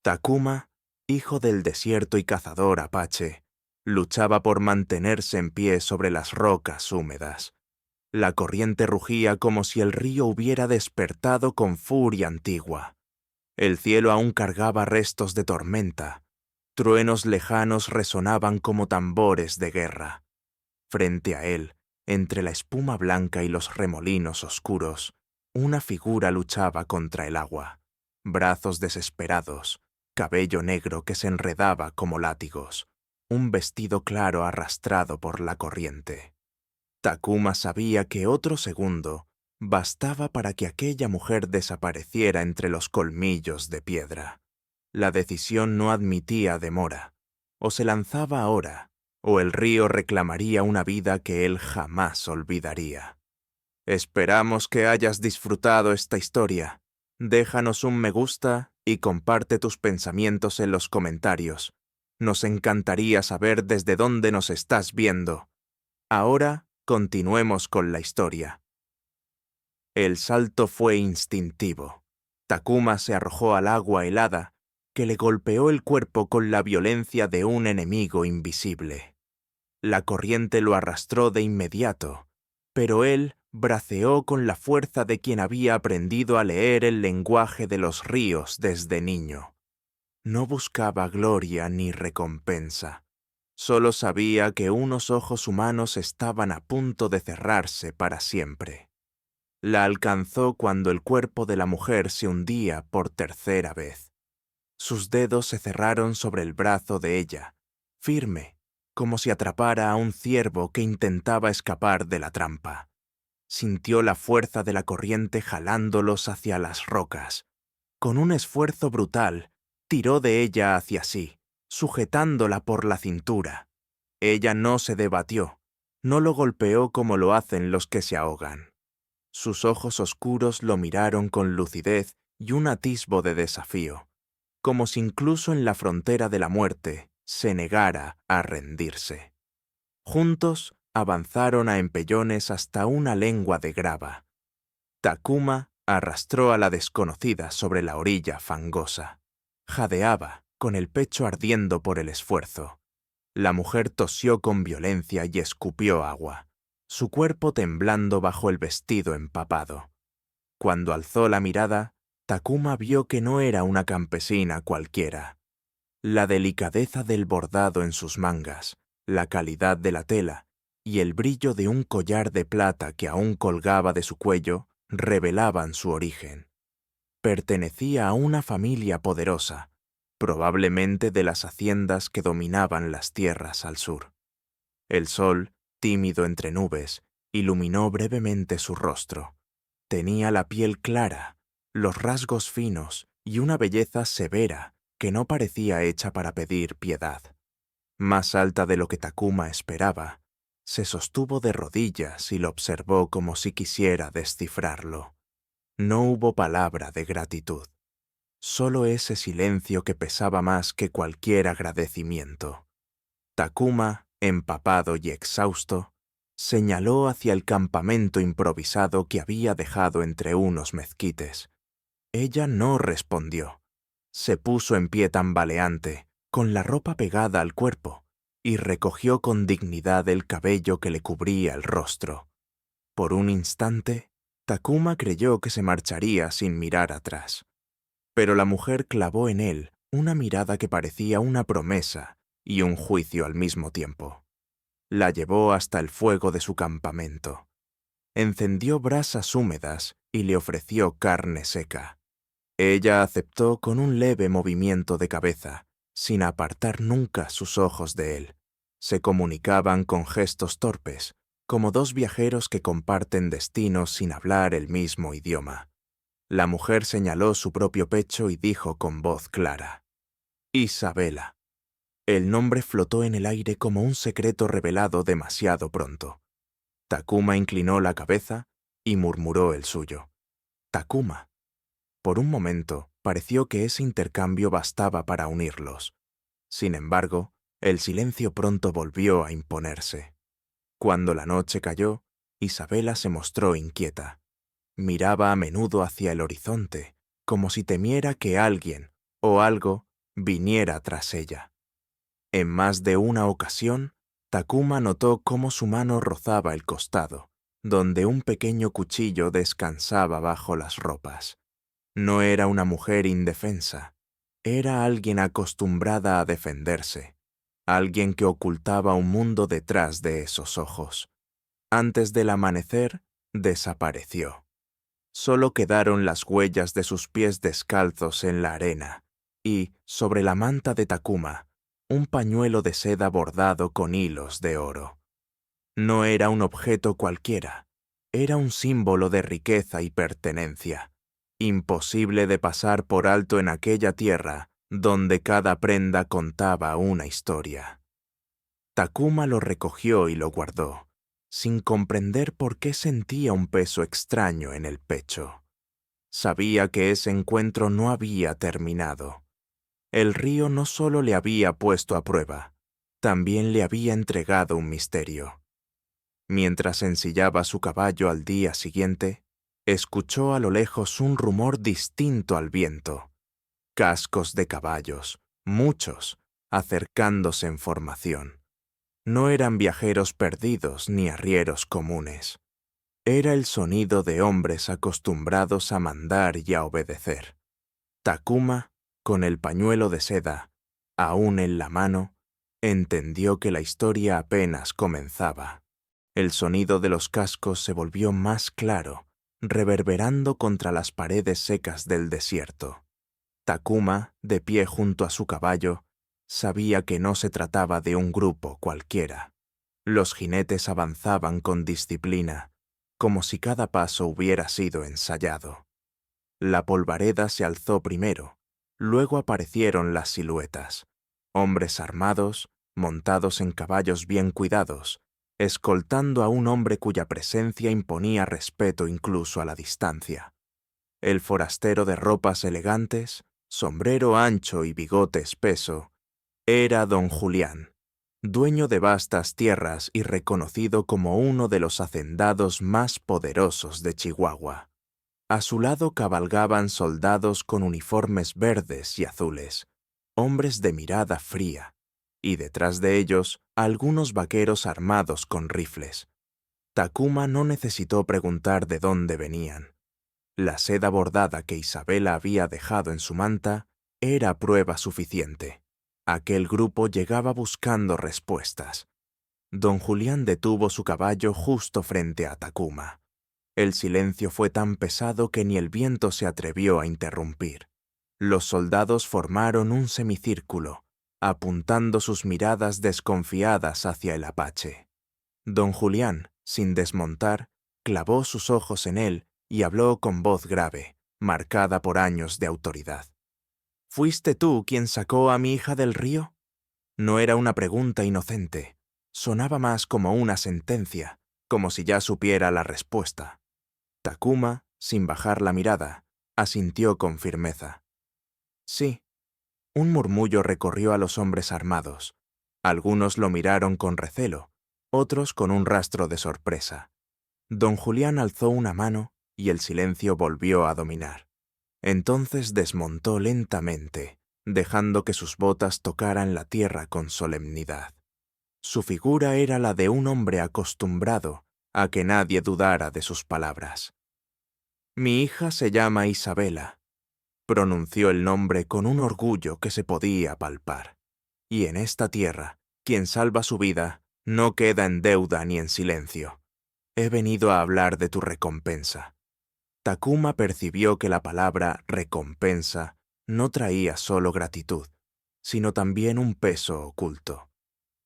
Takuma, hijo del desierto y cazador apache, luchaba por mantenerse en pie sobre las rocas húmedas. La corriente rugía como si el río hubiera despertado con furia antigua. El cielo aún cargaba restos de tormenta. Truenos lejanos resonaban como tambores de guerra. Frente a él, entre la espuma blanca y los remolinos oscuros, una figura luchaba contra el agua. Brazos desesperados, cabello negro que se enredaba como látigos, un vestido claro arrastrado por la corriente. Takuma sabía que otro segundo bastaba para que aquella mujer desapareciera entre los colmillos de piedra. La decisión no admitía demora. O se lanzaba ahora, o el río reclamaría una vida que él jamás olvidaría. Esperamos que hayas disfrutado esta historia. Déjanos un me gusta y comparte tus pensamientos en los comentarios. Nos encantaría saber desde dónde nos estás viendo. Ahora, continuemos con la historia. El salto fue instintivo. Takuma se arrojó al agua helada, que le golpeó el cuerpo con la violencia de un enemigo invisible. La corriente lo arrastró de inmediato, pero él braceó con la fuerza de quien había aprendido a leer el lenguaje de los ríos desde niño. No buscaba gloria ni recompensa. Solo sabía que unos ojos humanos estaban a punto de cerrarse para siempre. La alcanzó cuando el cuerpo de la mujer se hundía por tercera vez. Sus dedos se cerraron sobre el brazo de ella, firme, como si atrapara a un ciervo que intentaba escapar de la trampa. Sintió la fuerza de la corriente jalándolos hacia las rocas. Con un esfuerzo brutal, tiró de ella hacia sí, sujetándola por la cintura. Ella no se debatió, no lo golpeó como lo hacen los que se ahogan. Sus ojos oscuros lo miraron con lucidez y un atisbo de desafío, como si incluso en la frontera de la muerte se negara a rendirse. Juntos avanzaron a empellones hasta una lengua de grava. Takuma arrastró a la desconocida sobre la orilla fangosa. Jadeaba, con el pecho ardiendo por el esfuerzo. La mujer tosió con violencia y escupió agua, su cuerpo temblando bajo el vestido empapado. Cuando alzó la mirada, Takuma vio que no era una campesina cualquiera. La delicadeza del bordado en sus mangas, la calidad de la tela y el brillo de un collar de plata que aún colgaba de su cuello revelaban su origen. Pertenecía a una familia poderosa, probablemente de las haciendas que dominaban las tierras al sur. El sol, tímido entre nubes, iluminó brevemente su rostro. Tenía la piel clara, los rasgos finos y una belleza severa que no parecía hecha para pedir piedad. Más alta de lo que Takuma esperaba, se sostuvo de rodillas y lo observó como si quisiera descifrarlo. No hubo palabra de gratitud, solo ese silencio que pesaba más que cualquier agradecimiento. Takuma, empapado y exhausto, señaló hacia el campamento improvisado que había dejado entre unos mezquites. Ella no respondió. Se puso en pie tambaleante, con la ropa pegada al cuerpo, y recogió con dignidad el cabello que le cubría el rostro. Por un instante, Takuma creyó que se marcharía sin mirar atrás. Pero la mujer clavó en él una mirada que parecía una promesa y un juicio al mismo tiempo. La llevó hasta el fuego de su campamento. Encendió brasas húmedas y le ofreció carne seca. Ella aceptó con un leve movimiento de cabeza, sin apartar nunca sus ojos de él. Se comunicaban con gestos torpes, como dos viajeros que comparten destinos sin hablar el mismo idioma. La mujer señaló su propio pecho y dijo con voz clara: Isabela. El nombre flotó en el aire como un secreto revelado demasiado pronto. Takuma inclinó la cabeza y murmuró el suyo: Takuma. Por un momento pareció que ese intercambio bastaba para unirlos. Sin embargo, el silencio pronto volvió a imponerse. Cuando la noche cayó, Isabela se mostró inquieta. Miraba a menudo hacia el horizonte, como si temiera que alguien o algo viniera tras ella. En más de una ocasión, Takuma notó cómo su mano rozaba el costado, donde un pequeño cuchillo descansaba bajo las ropas. No era una mujer indefensa, era alguien acostumbrada a defenderse, alguien que ocultaba un mundo detrás de esos ojos. Antes del amanecer, desapareció. Solo quedaron las huellas de sus pies descalzos en la arena, y, sobre la manta de Takuma, un pañuelo de seda bordado con hilos de oro. No era un objeto cualquiera, era un símbolo de riqueza y pertenencia, imposible de pasar por alto en aquella tierra donde cada prenda contaba una historia. Takuma lo recogió y lo guardó, sin comprender por qué sentía un peso extraño en el pecho. Sabía que ese encuentro no había terminado. El río no solo le había puesto a prueba, también le había entregado un misterio. Mientras ensillaba su caballo al día siguiente, escuchó a lo lejos un rumor distinto al viento. Cascos de caballos, muchos, acercándose en formación. No eran viajeros perdidos ni arrieros comunes. Era el sonido de hombres acostumbrados a mandar y a obedecer. Takuma, con el pañuelo de seda, aún en la mano, entendió que la historia apenas comenzaba. El sonido de los cascos se volvió más claro, reverberando contra las paredes secas del desierto. Takuma, de pie junto a su caballo, sabía que no se trataba de un grupo cualquiera. Los jinetes avanzaban con disciplina, como si cada paso hubiera sido ensayado. La polvareda se alzó primero, luego aparecieron las siluetas, hombres armados, montados en caballos bien cuidados, escoltando a un hombre cuya presencia imponía respeto incluso a la distancia. El forastero de ropas elegantes, sombrero ancho y bigote espeso, era don Julián, dueño de vastas tierras y reconocido como uno de los hacendados más poderosos de Chihuahua. A su lado cabalgaban soldados con uniformes verdes y azules, hombres de mirada fría, y detrás de ellos algunos vaqueros armados con rifles. Takuma no necesitó preguntar de dónde venían. La seda bordada que Isabela había dejado en su manta era prueba suficiente. Aquel grupo llegaba buscando respuestas. Don Julián detuvo su caballo justo frente a Takuma. El silencio fue tan pesado que ni el viento se atrevió a interrumpir. Los soldados formaron un semicírculo, apuntando sus miradas desconfiadas hacia el apache. Don Julián, sin desmontar, clavó sus ojos en él y habló con voz grave, marcada por años de autoridad. ¿Fuiste tú quien sacó a mi hija del río? No era una pregunta inocente. Sonaba más como una sentencia, como si ya supiera la respuesta. Takuma, sin bajar la mirada, asintió con firmeza. Sí. Un murmullo recorrió a los hombres armados. Algunos lo miraron con recelo, otros con un rastro de sorpresa. Don Julián alzó una mano y el silencio volvió a dominar. Entonces desmontó lentamente, dejando que sus botas tocaran la tierra con solemnidad. Su figura era la de un hombre acostumbrado a que nadie dudara de sus palabras. Mi hija se llama Isabela, pronunció el nombre con un orgullo que se podía palpar. Y en esta tierra, quien salva su vida no queda en deuda ni en silencio. He venido a hablar de tu recompensa. Takuma percibió que la palabra recompensa no traía solo gratitud, sino también un peso oculto.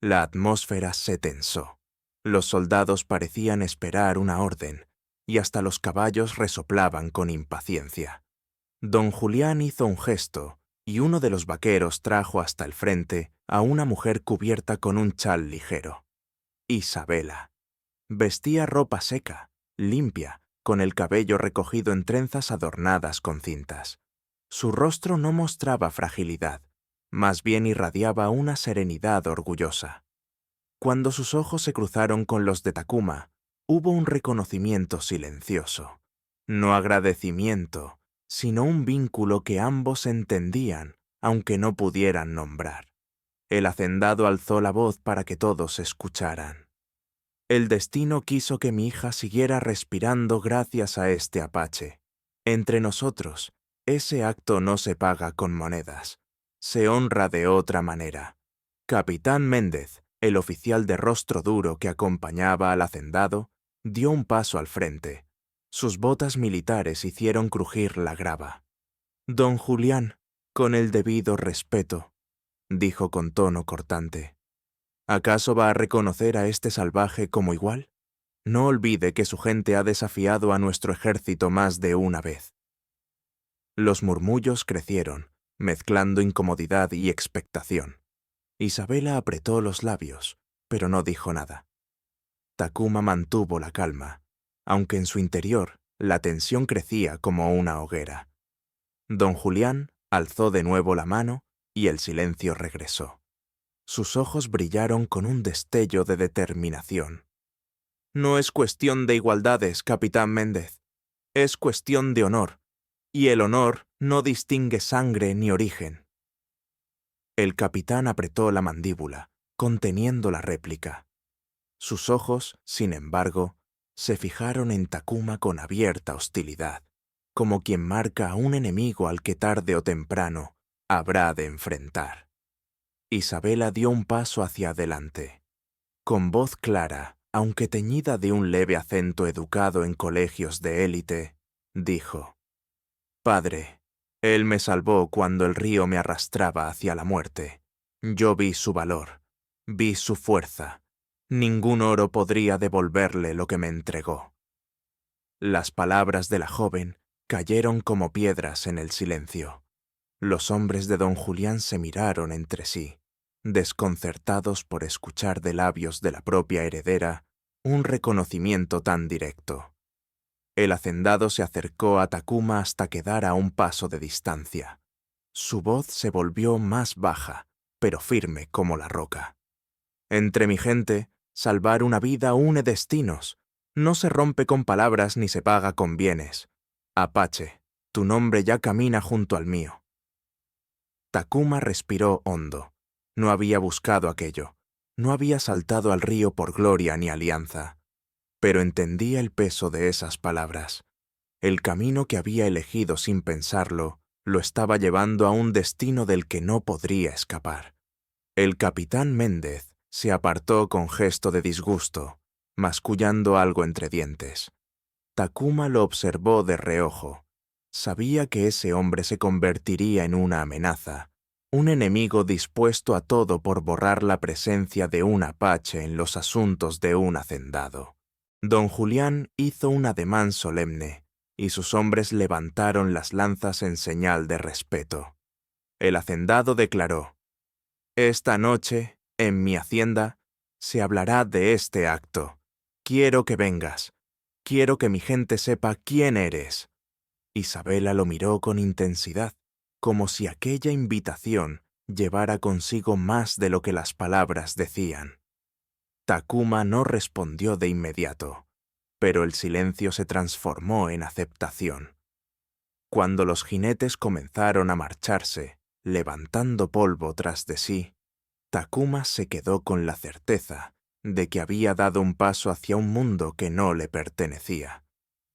La atmósfera se tensó. Los soldados parecían esperar una orden, y hasta los caballos resoplaban con impaciencia. Don Julián hizo un gesto, y uno de los vaqueros trajo hasta el frente a una mujer cubierta con un chal ligero. Isabela. Vestía ropa seca, limpia, con el cabello recogido en trenzas adornadas con cintas. Su rostro no mostraba fragilidad, más bien irradiaba una serenidad orgullosa. Cuando sus ojos se cruzaron con los de Takuma, hubo un reconocimiento silencioso. No agradecimiento, sino un vínculo que ambos entendían, aunque no pudieran nombrar. El hacendado alzó la voz para que todos escucharan. El destino quiso que mi hija siguiera respirando gracias a este apache. Entre nosotros, ese acto no se paga con monedas. Se honra de otra manera. Capitán Méndez, el oficial de rostro duro que acompañaba al hacendado, dio un paso al frente. Sus botas militares hicieron crujir la grava. «Don Julián, con el debido respeto», dijo con tono cortante. ¿Acaso va a reconocer a este salvaje como igual? No olvide que su gente ha desafiado a nuestro ejército más de una vez. Los murmullos crecieron, mezclando incomodidad y expectación. Isabela apretó los labios, pero no dijo nada. Takuma mantuvo la calma, aunque en su interior la tensión crecía como una hoguera. Don Julián alzó de nuevo la mano y el silencio regresó. Sus ojos brillaron con un destello de determinación. «No es cuestión de igualdades, capitán Méndez. Es cuestión de honor, y el honor no distingue sangre ni origen». El capitán apretó la mandíbula, conteniendo la réplica. Sus ojos, sin embargo, se fijaron en Takuma con abierta hostilidad, como quien marca a un enemigo al que tarde o temprano habrá de enfrentar. Isabela dio un paso hacia adelante. Con voz clara, aunque teñida de un leve acento educado en colegios de élite, dijo: «Padre, él me salvó cuando el río me arrastraba hacia la muerte. Yo vi su valor, vi su fuerza. Ningún oro podría devolverle lo que me entregó». Las palabras de la joven cayeron como piedras en el silencio. Los hombres de don Julián se miraron entre sí, desconcertados por escuchar de labios de la propia heredera un reconocimiento tan directo. El hacendado se acercó a Takuma hasta quedar a un paso de distancia. Su voz se volvió más baja, pero firme como la roca. «Entre mi gente, salvar una vida une destinos. No se rompe con palabras ni se paga con bienes. Apache, tu nombre ya camina junto al mío». Takuma respiró hondo. No había buscado aquello. No había saltado al río por gloria ni alianza. Pero entendía el peso de esas palabras. El camino que había elegido sin pensarlo lo estaba llevando a un destino del que no podría escapar. El capitán Méndez se apartó con gesto de disgusto, mascullando algo entre dientes. Takuma lo observó de reojo. Sabía que ese hombre se convertiría en una amenaza, un enemigo dispuesto a todo por borrar la presencia de un apache en los asuntos de un hacendado. Don Julián hizo un ademán solemne, y sus hombres levantaron las lanzas en señal de respeto. El hacendado declaró: «Esta noche, en mi hacienda, se hablará de este acto. Quiero que vengas. Quiero que mi gente sepa quién eres». Isabela lo miró con intensidad, como si aquella invitación llevara consigo más de lo que las palabras decían. Takuma no respondió de inmediato, pero el silencio se transformó en aceptación. Cuando los jinetes comenzaron a marcharse, levantando polvo tras de sí, Takuma se quedó con la certeza de que había dado un paso hacia un mundo que no le pertenecía,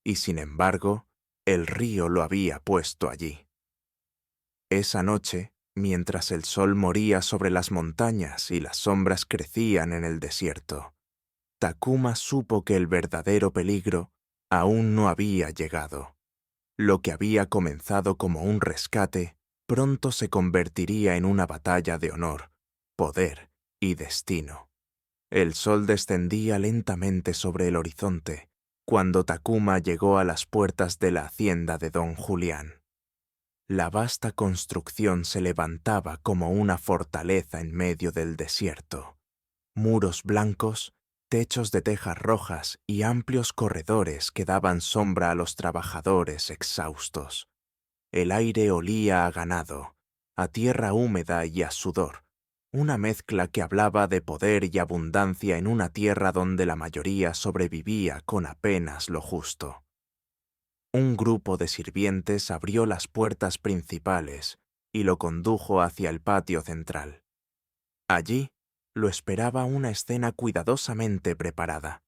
y sin embargo, el río lo había puesto allí. Esa noche, mientras el sol moría sobre las montañas y las sombras crecían en el desierto, Takuma supo que el verdadero peligro aún no había llegado. Lo que había comenzado como un rescate pronto se convertiría en una batalla de honor, poder y destino. El sol descendía lentamente sobre el horizonte cuando Takuma llegó a las puertas de la hacienda de don Julián. La vasta construcción se levantaba como una fortaleza en medio del desierto. Muros blancos, techos de tejas rojas y amplios corredores que daban sombra a los trabajadores exhaustos. El aire olía a ganado, a tierra húmeda y a sudor, una mezcla que hablaba de poder y abundancia en una tierra donde la mayoría sobrevivía con apenas lo justo. Un grupo de sirvientes abrió las puertas principales y lo condujo hacia el patio central. Allí lo esperaba una escena cuidadosamente preparada.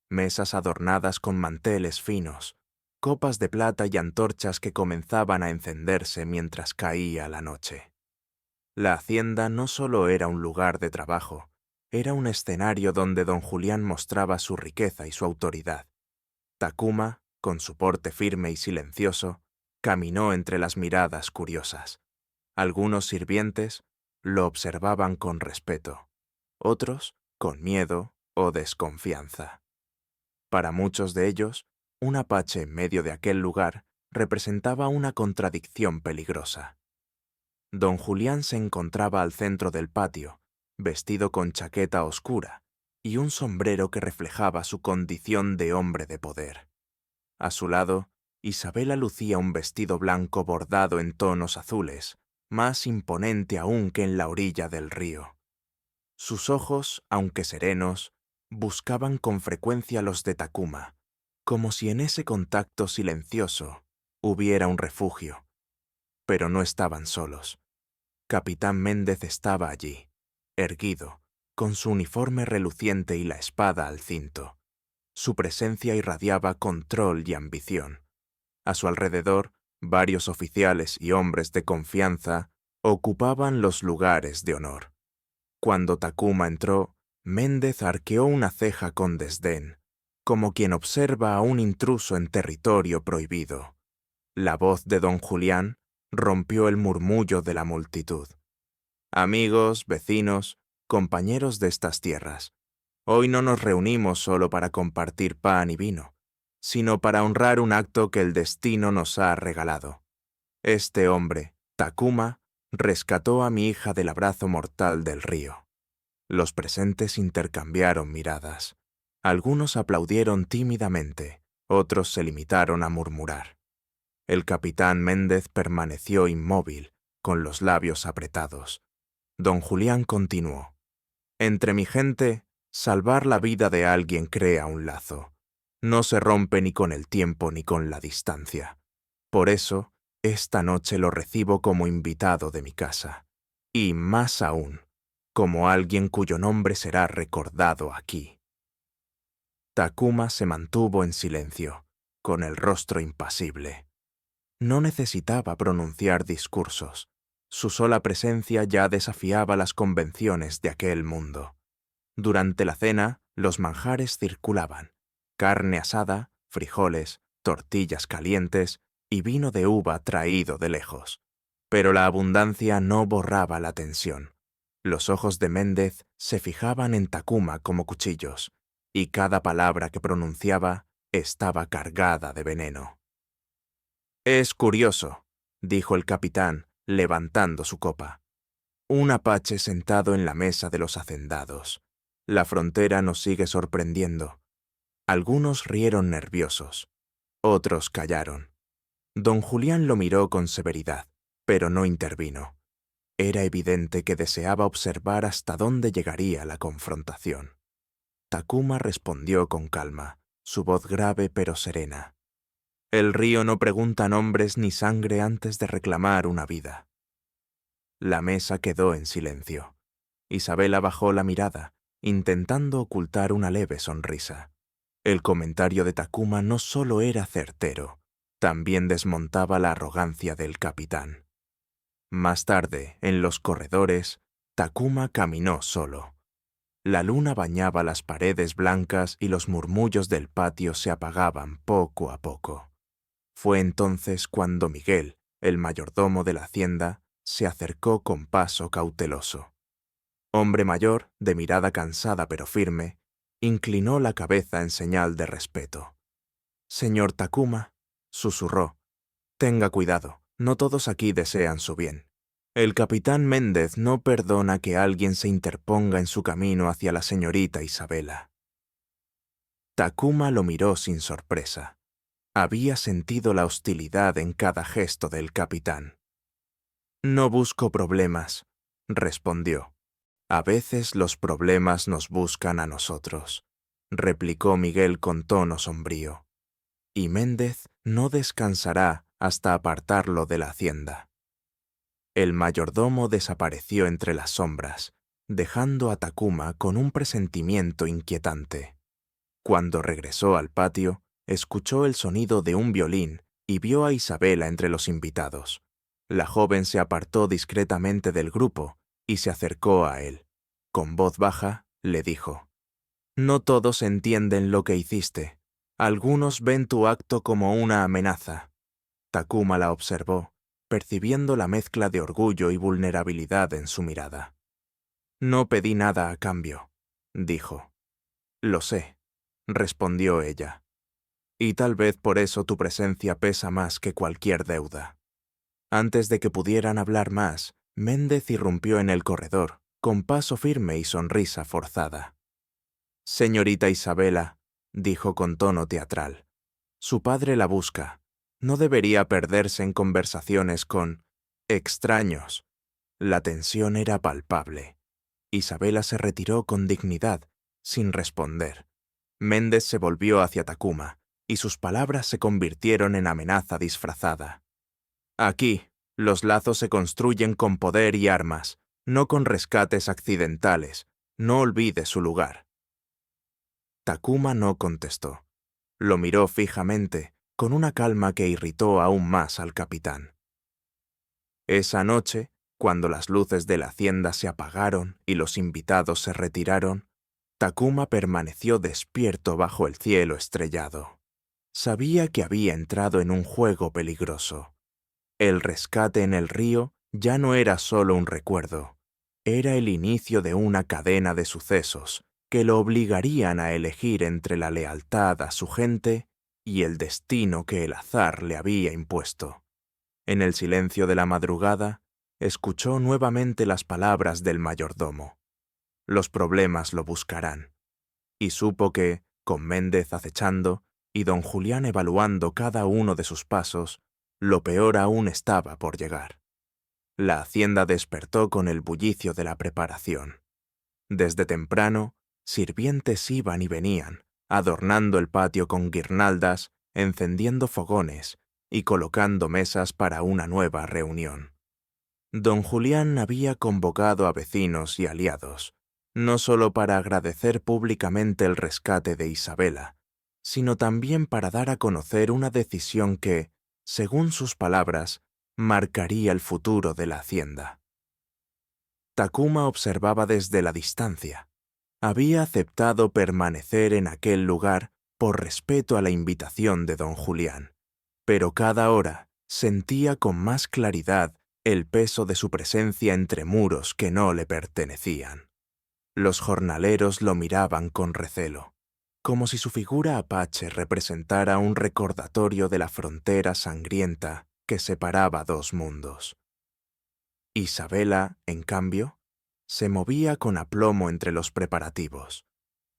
Mesas adornadas con manteles finos, copas de plata y antorchas que comenzaban a encenderse mientras caía la noche. La hacienda no solo era un lugar de trabajo, era un escenario donde don Julián mostraba su riqueza y su autoridad. Takuma, con su porte firme y silencioso, caminó entre las miradas curiosas. Algunos sirvientes lo observaban con respeto, otros con miedo o desconfianza. Para muchos de ellos, un apache en medio de aquel lugar representaba una contradicción peligrosa. Don Julián se encontraba al centro del patio, vestido con chaqueta oscura y un sombrero que reflejaba su condición de hombre de poder. A su lado, Isabela lucía un vestido blanco bordado en tonos azules, más imponente aún que en la orilla del río. Sus ojos, aunque serenos, buscaban con frecuencia los de Takuma, como si en ese contacto silencioso hubiera un refugio. Pero no estaban solos. Capitán Méndez estaba allí, erguido, con su uniforme reluciente y la espada al cinto. Su presencia irradiaba control y ambición. A su alrededor, varios oficiales y hombres de confianza ocupaban los lugares de honor. Cuando Takuma entró, Méndez arqueó una ceja con desdén, como quien observa a un intruso en territorio prohibido. La voz de don Julián rompió el murmullo de la multitud. Amigos, vecinos, compañeros de estas tierras, hoy no nos reunimos solo para compartir pan y vino, sino para honrar un acto que el destino nos ha regalado. Este hombre, Takuma, rescató a mi hija del abrazo mortal del río. Los presentes intercambiaron miradas. Algunos aplaudieron tímidamente, otros se limitaron a murmurar. El capitán Méndez permaneció inmóvil, con los labios apretados. Don Julián continuó. Entre mi gente, salvar la vida de alguien crea un lazo. No se rompe ni con el tiempo ni con la distancia. Por eso, esta noche lo recibo como invitado de mi casa. Y más aún, como alguien cuyo nombre será recordado aquí. Takuma se mantuvo en silencio, con el rostro impasible. No necesitaba pronunciar discursos. Su sola presencia ya desafiaba las convenciones de aquel mundo. Durante la cena, los manjares circulaban. Carne asada, frijoles, tortillas calientes y vino de uva traído de lejos. Pero la abundancia no borraba la tensión. Los ojos de Méndez se fijaban en Takuma como cuchillos, y cada palabra que pronunciaba estaba cargada de veneno. «Es curioso», dijo el capitán, levantando su copa. «Un apache sentado en la mesa de los hacendados. La frontera nos sigue sorprendiendo». Algunos rieron nerviosos, otros callaron. Don Julián lo miró con severidad, pero no intervino. Era evidente que deseaba observar hasta dónde llegaría la confrontación. Takuma respondió con calma, su voz grave pero serena. «El río no pregunta nombres ni sangre antes de reclamar una vida». La mesa quedó en silencio. Isabela bajó la mirada, intentando ocultar una leve sonrisa. El comentario de Takuma no solo era certero, también desmontaba la arrogancia del capitán. Más tarde, en los corredores, Takuma caminó solo. La luna bañaba las paredes blancas y los murmullos del patio se apagaban poco a poco. Fue entonces cuando Miguel, el mayordomo de la hacienda, se acercó con paso cauteloso. Hombre mayor, de mirada cansada pero firme, inclinó la cabeza en señal de respeto. «Señor Takuma», susurró, «tenga cuidado, no todos aquí desean su bien. El capitán Méndez no perdona que alguien se interponga en su camino hacia la señorita Isabela». Takuma lo miró sin sorpresa. Había sentido la hostilidad en cada gesto del capitán. «No busco problemas», respondió. «A veces los problemas nos buscan a nosotros», replicó Miguel con tono sombrío. «Y Méndez no descansará hasta apartarlo de la hacienda». El mayordomo desapareció entre las sombras, dejando a Takuma con un presentimiento inquietante. Cuando regresó al patio, escuchó el sonido de un violín y vio a Isabela entre los invitados. La joven se apartó discretamente del grupo y se acercó a él. Con voz baja, le dijo: «No todos entienden lo que hiciste. Algunos ven tu acto como una amenaza». Takuma la observó, percibiendo la mezcla de orgullo y vulnerabilidad en su mirada. «No pedí nada a cambio», dijo. «Lo sé», respondió ella. «Y tal vez por eso tu presencia pesa más que cualquier deuda». Antes de que pudieran hablar más, Méndez irrumpió en el corredor, con paso firme y sonrisa forzada. «Señorita Isabela», dijo con tono teatral, «su padre la busca. No debería perderse en conversaciones con extraños». La tensión era palpable. Isabela se retiró con dignidad, sin responder. Méndez se volvió hacia Takuma, y sus palabras se convirtieron en amenaza disfrazada. «Aquí, los lazos se construyen con poder y armas, no con rescates accidentales. No olvide su lugar». Takuma no contestó. Lo miró fijamente, con una calma que irritó aún más al capitán. Esa noche, cuando las luces de la hacienda se apagaron y los invitados se retiraron, Takuma permaneció despierto bajo el cielo estrellado. Sabía que había entrado en un juego peligroso. El rescate en el río ya no era solo un recuerdo, era el inicio de una cadena de sucesos que lo obligarían a elegir entre la lealtad a su gente y el destino que el azar le había impuesto. En el silencio de la madrugada, escuchó nuevamente las palabras del mayordomo. Los problemas lo buscarán. Y supo que, con Méndez acechando y don Julián evaluando cada uno de sus pasos, lo peor aún estaba por llegar. La hacienda despertó con el bullicio de la preparación. Desde temprano, sirvientes iban y venían, adornando el patio con guirnaldas, encendiendo fogones y colocando mesas para una nueva reunión. Don Julián había convocado a vecinos y aliados, no solo para agradecer públicamente el rescate de Isabela, sino también para dar a conocer una decisión que, según sus palabras, marcaría el futuro de la hacienda. Takuma observaba desde la distancia. Había aceptado permanecer en aquel lugar por respeto a la invitación de don Julián, pero cada hora sentía con más claridad el peso de su presencia entre muros que no le pertenecían. Los jornaleros lo miraban con recelo, como si su figura apache representara un recordatorio de la frontera sangrienta que separaba dos mundos. Isabela, en cambio, se movía con aplomo entre los preparativos.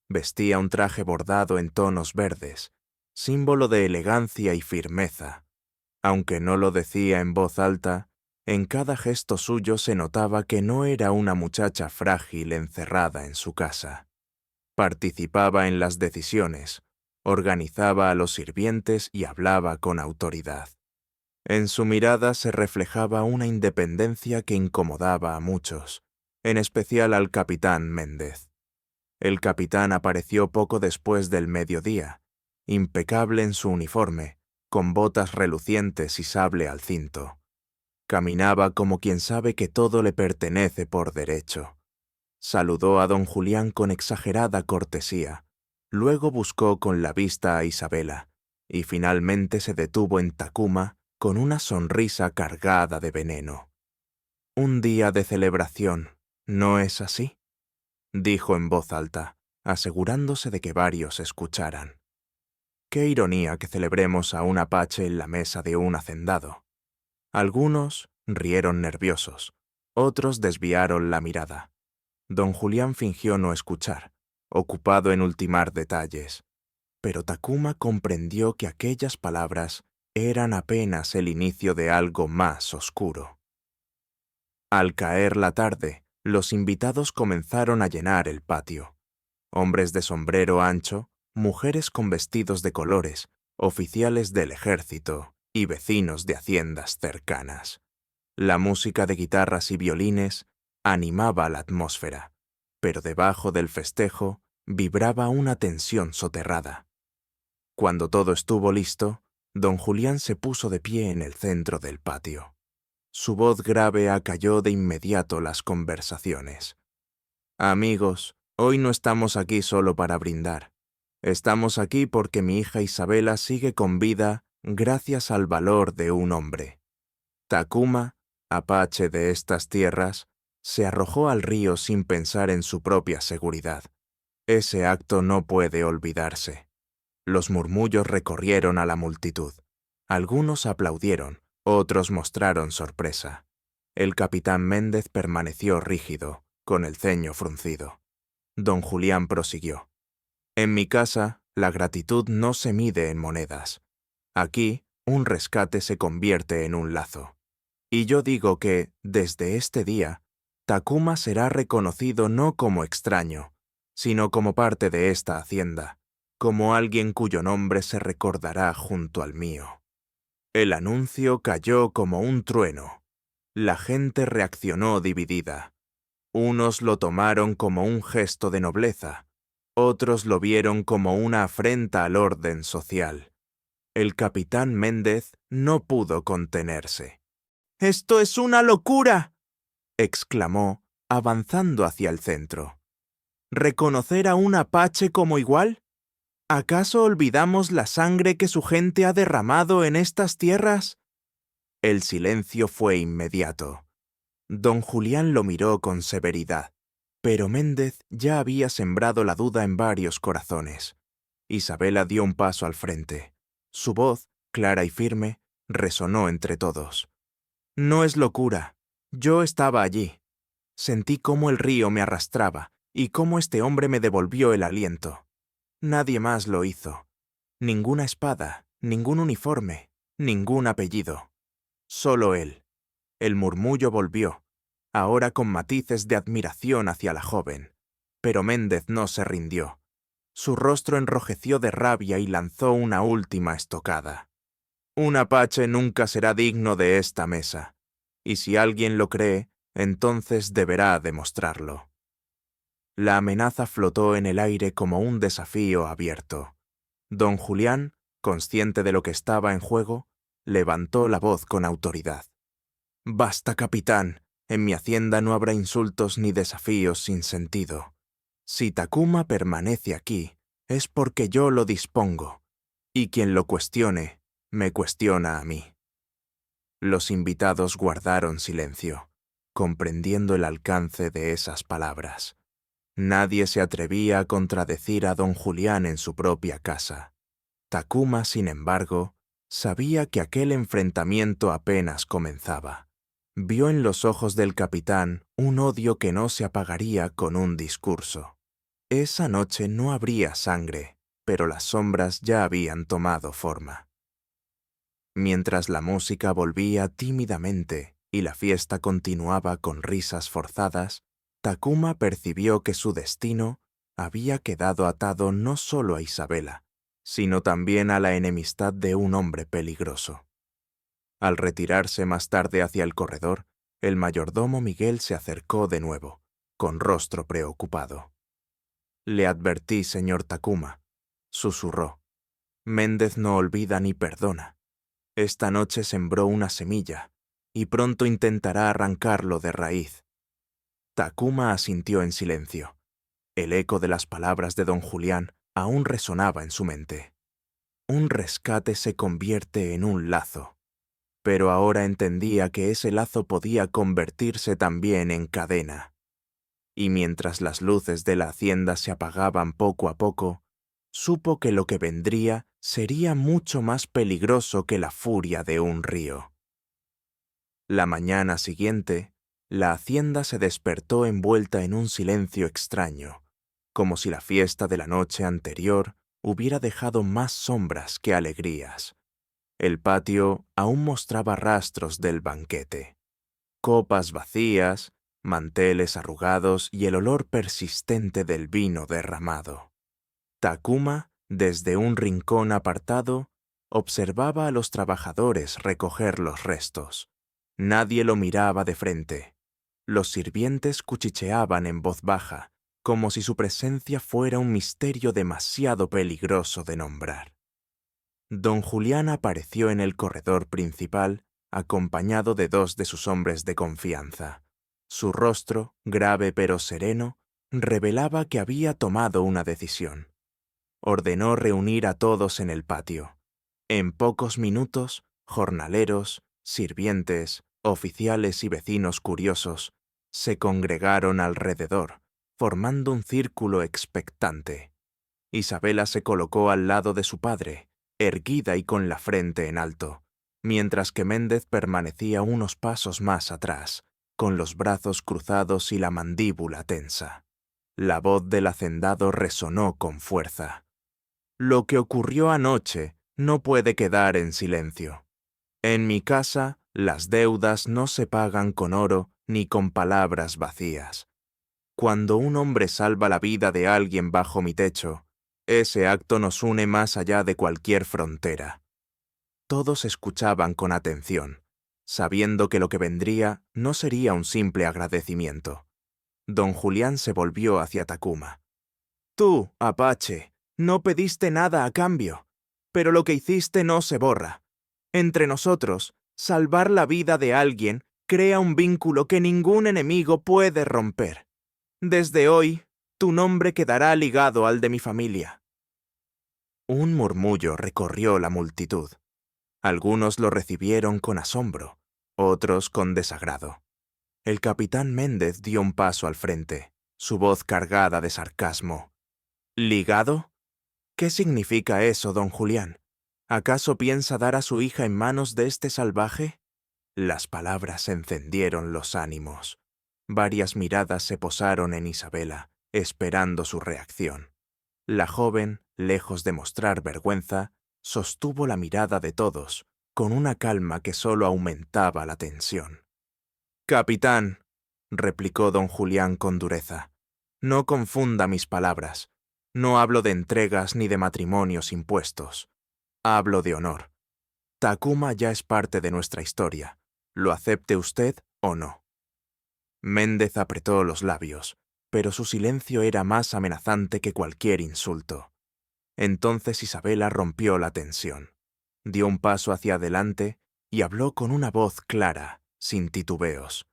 Vestía un traje bordado en tonos verdes, símbolo de elegancia y firmeza. Aunque no lo decía en voz alta, en cada gesto suyo se notaba que no era una muchacha frágil encerrada en su casa. Participaba en las decisiones, organizaba a los sirvientes y hablaba con autoridad. En su mirada se reflejaba una independencia que incomodaba a muchos, en especial al capitán Méndez. El capitán apareció poco después del mediodía, impecable en su uniforme, con botas relucientes y sable al cinto. Caminaba como quien sabe que todo le pertenece por derecho. Saludó a don Julián con exagerada cortesía, luego buscó con la vista a Isabela, y finalmente se detuvo en Takuma con una sonrisa cargada de veneno. «Un día de celebración, ¿no es así?», dijo en voz alta, asegurándose de que varios escucharan. «Qué ironía que celebremos a un apache en la mesa de un hacendado». Algunos rieron nerviosos, otros desviaron la mirada. Don Julián fingió no escuchar, ocupado en ultimar detalles, pero Takuma comprendió que aquellas palabras eran apenas el inicio de algo más oscuro. Al caer la tarde, los invitados comenzaron a llenar el patio. Hombres de sombrero ancho, mujeres con vestidos de colores, oficiales del ejército y vecinos de haciendas cercanas. La música de guitarras y violines animaba la atmósfera, pero debajo del festejo vibraba una tensión soterrada. Cuando todo estuvo listo, don Julián se puso de pie en el centro del patio. Su voz grave acalló de inmediato las conversaciones. Amigos, hoy no estamos aquí solo para brindar. Estamos aquí porque mi hija Isabela sigue con vida gracias al valor de un hombre. Takuma, apache de estas tierras, se arrojó al río sin pensar en su propia seguridad. Ese acto no puede olvidarse. Los murmullos recorrieron a la multitud. Algunos aplaudieron, otros mostraron sorpresa. El capitán Méndez permaneció rígido, con el ceño fruncido. Don Julián prosiguió. En mi casa, la gratitud no se mide en monedas. Aquí, un rescate se convierte en un lazo. Y yo digo que, desde este día, Takuma será reconocido no como extraño, sino como parte de esta hacienda, como alguien cuyo nombre se recordará junto al mío. El anuncio cayó como un trueno. La gente reaccionó dividida. Unos lo tomaron como un gesto de nobleza, otros lo vieron como una afrenta al orden social. El capitán Méndez no pudo contenerse. «¡Esto es una locura!», exclamó, avanzando hacia el centro. «¿Reconocer a un apache como igual? ¿Acaso olvidamos la sangre que su gente ha derramado en estas tierras?». El silencio fue inmediato. Don Julián lo miró con severidad, pero Méndez ya había sembrado la duda en varios corazones. Isabela dio un paso al frente. Su voz, clara y firme, resonó entre todos. «No es locura. Yo estaba allí. Sentí cómo el río me arrastraba y cómo este hombre me devolvió el aliento. Nadie más lo hizo. Ninguna espada, ningún uniforme, ningún apellido. Solo él». El murmullo volvió, ahora con matices de admiración hacia la joven. Pero Méndez no se rindió. Su rostro enrojeció de rabia y lanzó una última estocada. «Un apache nunca será digno de esta mesa, y si alguien lo cree, entonces deberá demostrarlo». La amenaza flotó en el aire como un desafío abierto. Don Julián, consciente de lo que estaba en juego, levantó la voz con autoridad. «Basta, capitán. En mi hacienda no habrá insultos ni desafíos sin sentido. Si Takuma permanece aquí, es porque yo lo dispongo, y quien lo cuestione, me cuestiona a mí». Los invitados guardaron silencio, comprendiendo el alcance de esas palabras. Nadie se atrevía a contradecir a don Julián en su propia casa. Takuma, sin embargo, sabía que aquel enfrentamiento apenas comenzaba. Vio en los ojos del capitán un odio que no se apagaría con un discurso. Esa noche no habría sangre, pero las sombras ya habían tomado forma. Mientras la música volvía tímidamente y la fiesta continuaba con risas forzadas, Takuma percibió que su destino había quedado atado no solo a Isabela, sino también a la enemistad de un hombre peligroso. Al retirarse más tarde hacia el corredor, el mayordomo Miguel se acercó de nuevo, con rostro preocupado. «Le advertí, señor Takuma», susurró. «Méndez no olvida ni perdona. Esta noche sembró una semilla, y pronto intentará arrancarlo de raíz». Takuma asintió en silencio. El eco de las palabras de don Julián aún resonaba en su mente. Un rescate se convierte en un lazo. Pero ahora entendía que ese lazo podía convertirse también en cadena. Y mientras las luces de la hacienda se apagaban poco a poco, supo que lo que vendría sería mucho más peligroso que la furia de un río. La mañana siguiente, la hacienda se despertó envuelta en un silencio extraño, como si la fiesta de la noche anterior hubiera dejado más sombras que alegrías. El patio aún mostraba rastros del banquete. Copas vacías, manteles arrugados y el olor persistente del vino derramado. Takuma, desde un rincón apartado, observaba a los trabajadores recoger los restos. Nadie lo miraba de frente. Los sirvientes cuchicheaban en voz baja, como si su presencia fuera un misterio demasiado peligroso de nombrar. Don Julián apareció en el corredor principal, acompañado de 2 de sus hombres de confianza. Su rostro, grave pero sereno, revelaba que había tomado una decisión. Ordenó reunir a todos en el patio. En pocos minutos, jornaleros, sirvientes, oficiales y vecinos curiosos se congregaron alrededor, formando un círculo expectante. Isabela se colocó al lado de su padre, erguida y con la frente en alto, mientras que Méndez permanecía unos pasos más atrás, con los brazos cruzados y la mandíbula tensa. La voz del hacendado resonó con fuerza. Lo que ocurrió anoche no puede quedar en silencio. En mi casa, las deudas no se pagan con oro ni con palabras vacías. Cuando un hombre salva la vida de alguien bajo mi techo, ese acto nos une más allá de cualquier frontera. Todos escuchaban con atención, sabiendo que lo que vendría no sería un simple agradecimiento. Don Julián se volvió hacia Takuma. Tú, Apache, no pediste nada a cambio, pero lo que hiciste no se borra. Entre nosotros, salvar la vida de alguien crea un vínculo que ningún enemigo puede romper. Desde hoy, tu nombre quedará ligado al de mi familia. Un murmullo recorrió la multitud. Algunos lo recibieron con asombro, otros con desagrado. El capitán Méndez dio un paso al frente, su voz cargada de sarcasmo. ¿Ligado? ¿Qué significa eso, don Julián? ¿Acaso piensa dar a su hija en manos de este salvaje? Las palabras encendieron los ánimos. Varias miradas se posaron en Isabela, esperando su reacción. La joven, lejos de mostrar vergüenza, sostuvo la mirada de todos, con una calma que solo aumentaba la tensión. «Capitán», replicó don Julián con dureza, «no confunda mis palabras. No hablo de entregas ni de matrimonios impuestos. Hablo de honor. Takuma ya es parte de nuestra historia. ¿Lo acepte usted o no?» Méndez apretó los labios, pero su silencio era más amenazante que cualquier insulto. Entonces Isabela rompió la tensión. Dio un paso hacia adelante y habló con una voz clara, sin titubeos.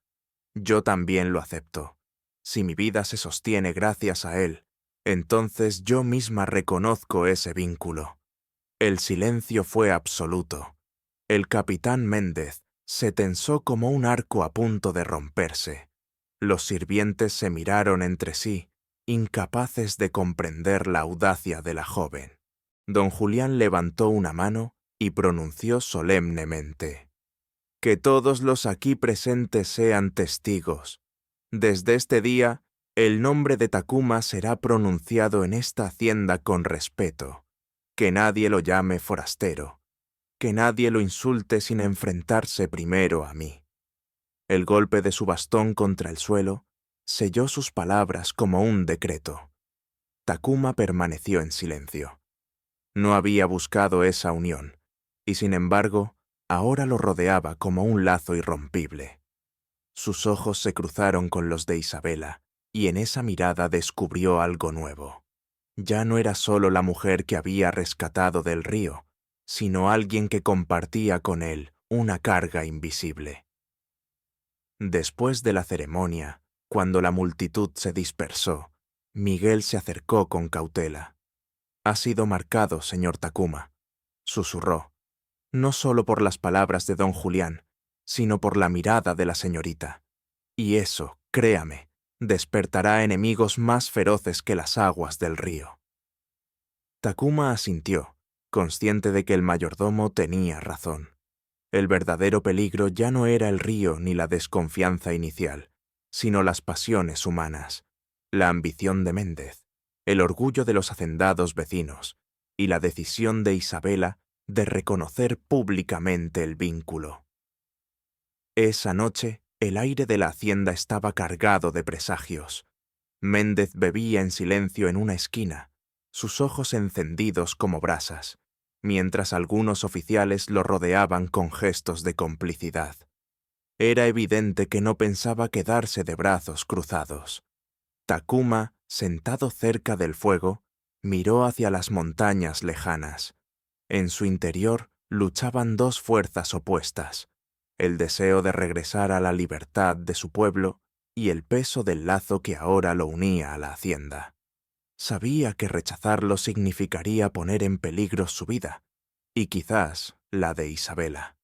«Yo también lo acepto. Si mi vida se sostiene gracias a él, entonces yo misma reconozco ese vínculo». El silencio fue absoluto. El capitán Méndez se tensó como un arco a punto de romperse. Los sirvientes se miraron entre sí, incapaces de comprender la audacia de la joven. Don Julián levantó una mano y pronunció solemnemente: «Que todos los aquí presentes sean testigos. Desde este día, el nombre de Takuma será pronunciado en esta hacienda con respeto. Que nadie lo llame forastero. Que nadie lo insulte sin enfrentarse primero a mí». El golpe de su bastón contra el suelo selló sus palabras como un decreto. Takuma permaneció en silencio. No había buscado esa unión, y sin embargo, ahora lo rodeaba como un lazo irrompible. Sus ojos se cruzaron con los de Isabela, y en esa mirada descubrió algo nuevo. Ya no era solo la mujer que había rescatado del río, sino alguien que compartía con él una carga invisible. Después de la ceremonia, cuando la multitud se dispersó, Miguel se acercó con cautela. «Ha sido marcado, señor Takuma», susurró, «no solo por las palabras de don Julián, sino por la mirada de la señorita. Y eso, créame, despertará enemigos más feroces que las aguas del río». Takuma asintió, consciente de que el mayordomo tenía razón. El verdadero peligro ya no era el río ni la desconfianza inicial, sino las pasiones humanas, la ambición de Méndez, el orgullo de los hacendados vecinos y la decisión de Isabela de reconocer públicamente el vínculo. Esa noche, el aire de la hacienda estaba cargado de presagios. Méndez bebía en silencio en una esquina, sus ojos encendidos como brasas, mientras algunos oficiales lo rodeaban con gestos de complicidad. Era evidente que no pensaba quedarse de brazos cruzados. Takuma, sentado cerca del fuego, miró hacia las montañas lejanas. En su interior luchaban dos fuerzas opuestas: el deseo de regresar a la libertad de su pueblo y el peso del lazo que ahora lo unía a la hacienda. Sabía que rechazarlo significaría poner en peligro su vida, y quizás la de Isabela.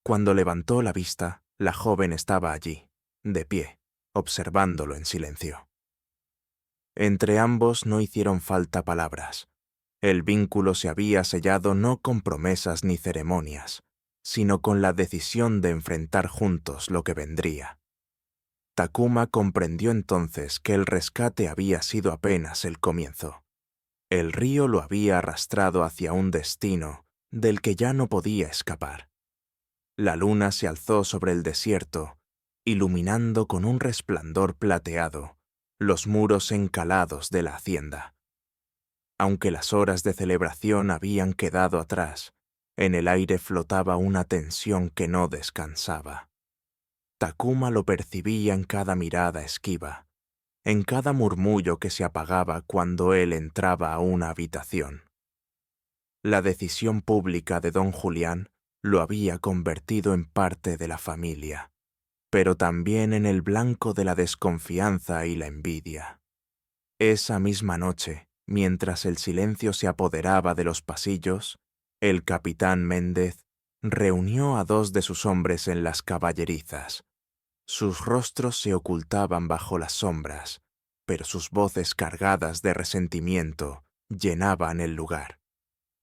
Cuando levantó la vista, la joven estaba allí, de pie, observándolo en silencio. Entre ambos no hicieron falta palabras. El vínculo se había sellado no con promesas ni ceremonias, sino con la decisión de enfrentar juntos lo que vendría. Takuma comprendió entonces que el rescate había sido apenas el comienzo. El río lo había arrastrado hacia un destino del que ya no podía escapar. La luna se alzó sobre el desierto, iluminando con un resplandor plateado los muros encalados de la hacienda. Aunque las horas de celebración habían quedado atrás, en el aire flotaba una tensión que no descansaba. Takuma lo percibía en cada mirada esquiva, en cada murmullo que se apagaba cuando él entraba a una habitación. La decisión pública de don Julián lo había convertido en parte de la familia, pero también en el blanco de la desconfianza y la envidia. Esa misma noche, mientras el silencio se apoderaba de los pasillos, el capitán Méndez reunió a dos de sus hombres en las caballerizas. Sus rostros se ocultaban bajo las sombras, pero sus voces cargadas de resentimiento llenaban el lugar.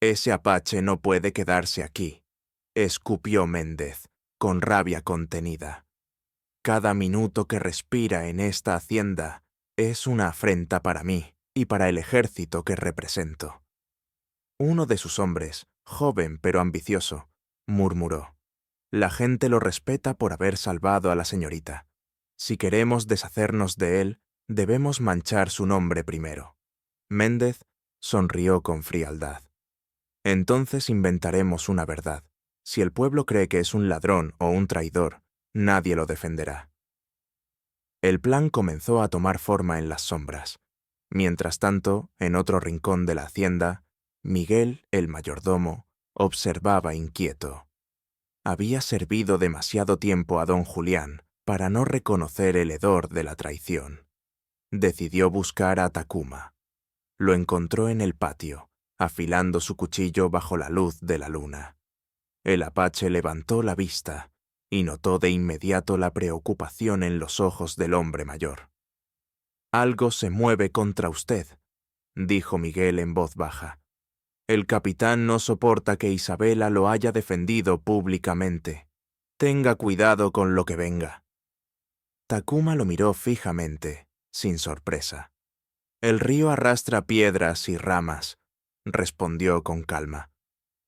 «Ese apache no puede quedarse aquí», escupió Méndez, con rabia contenida. «Cada minuto que respira en esta hacienda es una afrenta para mí y para el ejército que represento». Uno de sus hombres, joven pero ambicioso, murmuró: «La gente lo respeta por haber salvado a la señorita. Si queremos deshacernos de él, debemos manchar su nombre primero». Méndez sonrió con frialdad. «Entonces inventaremos una verdad. Si el pueblo cree que es un ladrón o un traidor, nadie lo defenderá». El plan comenzó a tomar forma en las sombras. Mientras tanto, en otro rincón de la hacienda, Miguel, el mayordomo, observaba inquieto. Había servido demasiado tiempo a don Julián para no reconocer el hedor de la traición. Decidió buscar a Takuma. Lo encontró en el patio, afilando su cuchillo bajo la luz de la luna. El apache levantó la vista y notó de inmediato la preocupación en los ojos del hombre mayor. «Algo se mueve contra usted», dijo Miguel en voz baja. «El capitán no soporta que Isabela lo haya defendido públicamente. Tenga cuidado con lo que venga». Takuma lo miró fijamente, sin sorpresa. «El río arrastra piedras y ramas», respondió con calma,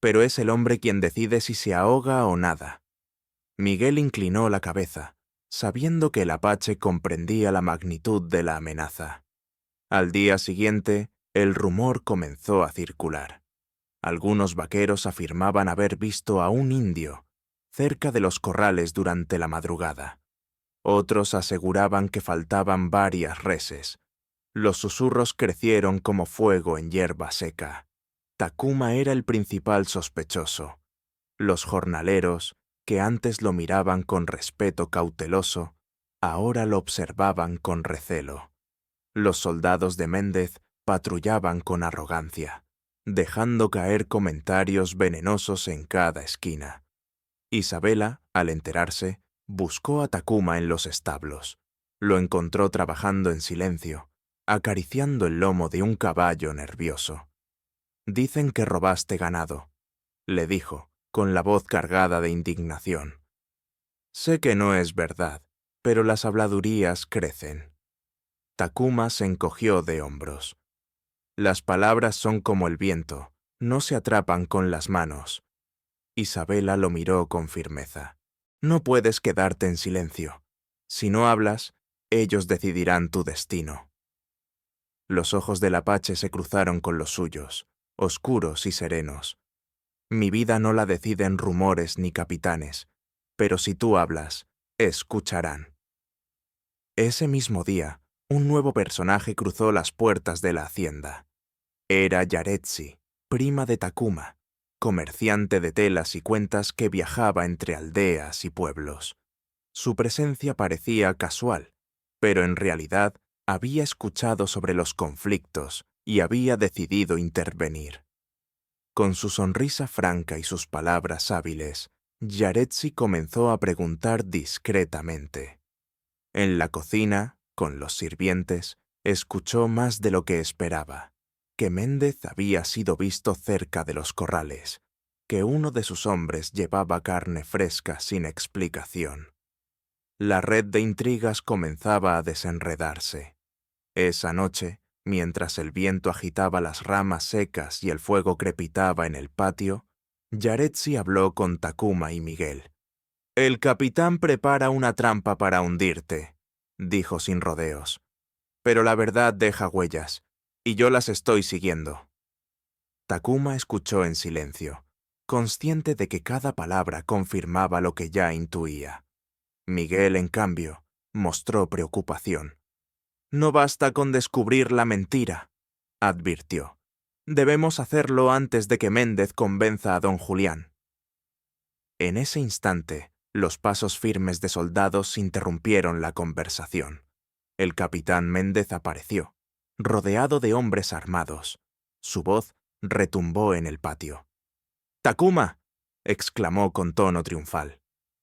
«pero es el hombre quien decide si se ahoga o nada». Miguel inclinó la cabeza, sabiendo que el apache comprendía la magnitud de la amenaza. Al día siguiente, el rumor comenzó a circular. Algunos vaqueros afirmaban haber visto a un indio cerca de los corrales durante la madrugada. Otros aseguraban que faltaban varias reses. Los susurros crecieron como fuego en hierba seca. Takuma era el principal sospechoso. Los jornaleros, que antes lo miraban con respeto cauteloso, ahora lo observaban con recelo. Los soldados de Méndez patrullaban con arrogancia, dejando caer comentarios venenosos en cada esquina. Isabela, al enterarse, buscó a Takuma en los establos. Lo encontró trabajando en silencio, acariciando el lomo de un caballo nervioso. «Dicen que robaste ganado», le dijo, con la voz cargada de indignación. «Sé que no es verdad, pero las habladurías crecen». Takuma se encogió de hombros. «Las palabras son como el viento, no se atrapan con las manos». Isabela lo miró con firmeza. «No puedes quedarte en silencio. Si no hablas, ellos decidirán tu destino». Los ojos del apache se cruzaron con los suyos, oscuros y serenos. «Mi vida no la deciden rumores ni capitanes. pero si tú hablas, escucharán. Ese mismo día, un nuevo personaje cruzó las puertas de la hacienda. Era Yaretsi, prima de Takuma, comerciante de telas y cuentas que viajaba entre aldeas y pueblos. Su presencia parecía casual, pero en realidad había escuchado sobre los conflictos y había decidido intervenir. Con su sonrisa franca y sus palabras hábiles, Yaretsi comenzó a preguntar discretamente. En la cocina, con los sirvientes, escuchó más de lo que esperaba, que Méndez había sido visto cerca de los corrales, que uno de sus hombres llevaba carne fresca sin explicación. La red de intrigas comenzaba a desenredarse. Esa noche, mientras el viento agitaba las ramas secas y el fuego crepitaba en el patio, Yaretsi habló con Takuma y Miguel. «El capitán prepara una trampa para hundirte», dijo sin rodeos. «Pero la verdad deja huellas, y yo las estoy siguiendo». Takuma escuchó en silencio, consciente de que cada palabra confirmaba lo que ya intuía. Miguel, en cambio, mostró preocupación. «No basta con descubrir la mentira», advirtió. «Debemos hacerlo antes de que Méndez convenza a don Julián». En ese instante, los pasos firmes de soldados interrumpieron la conversación. El capitán Méndez apareció, rodeado de hombres armados. Su voz retumbó en el patio. «¡Takuma!», exclamó con tono triunfal.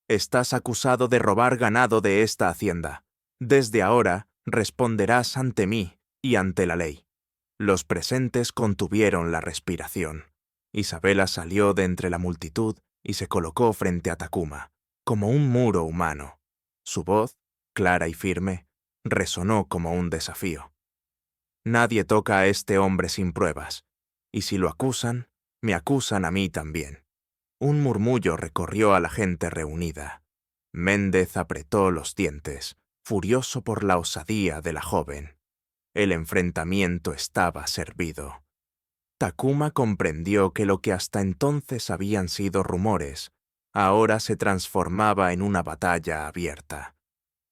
«Estás acusado de robar ganado de esta hacienda. Desde ahora responderás ante mí y ante la ley». Los presentes contuvieron la respiración. Isabela salió de entre la multitud y se colocó frente a Takuma, como un muro humano. Su voz, clara y firme, resonó como un desafío. «Nadie toca a este hombre sin pruebas, y si lo acusan, me acusan a mí también». Un murmullo recorrió a la gente reunida. Méndez apretó los dientes, furioso por la osadía de la joven. El enfrentamiento estaba servido. Takuma comprendió que lo que hasta entonces habían sido rumores, ahora se transformaba en una batalla abierta.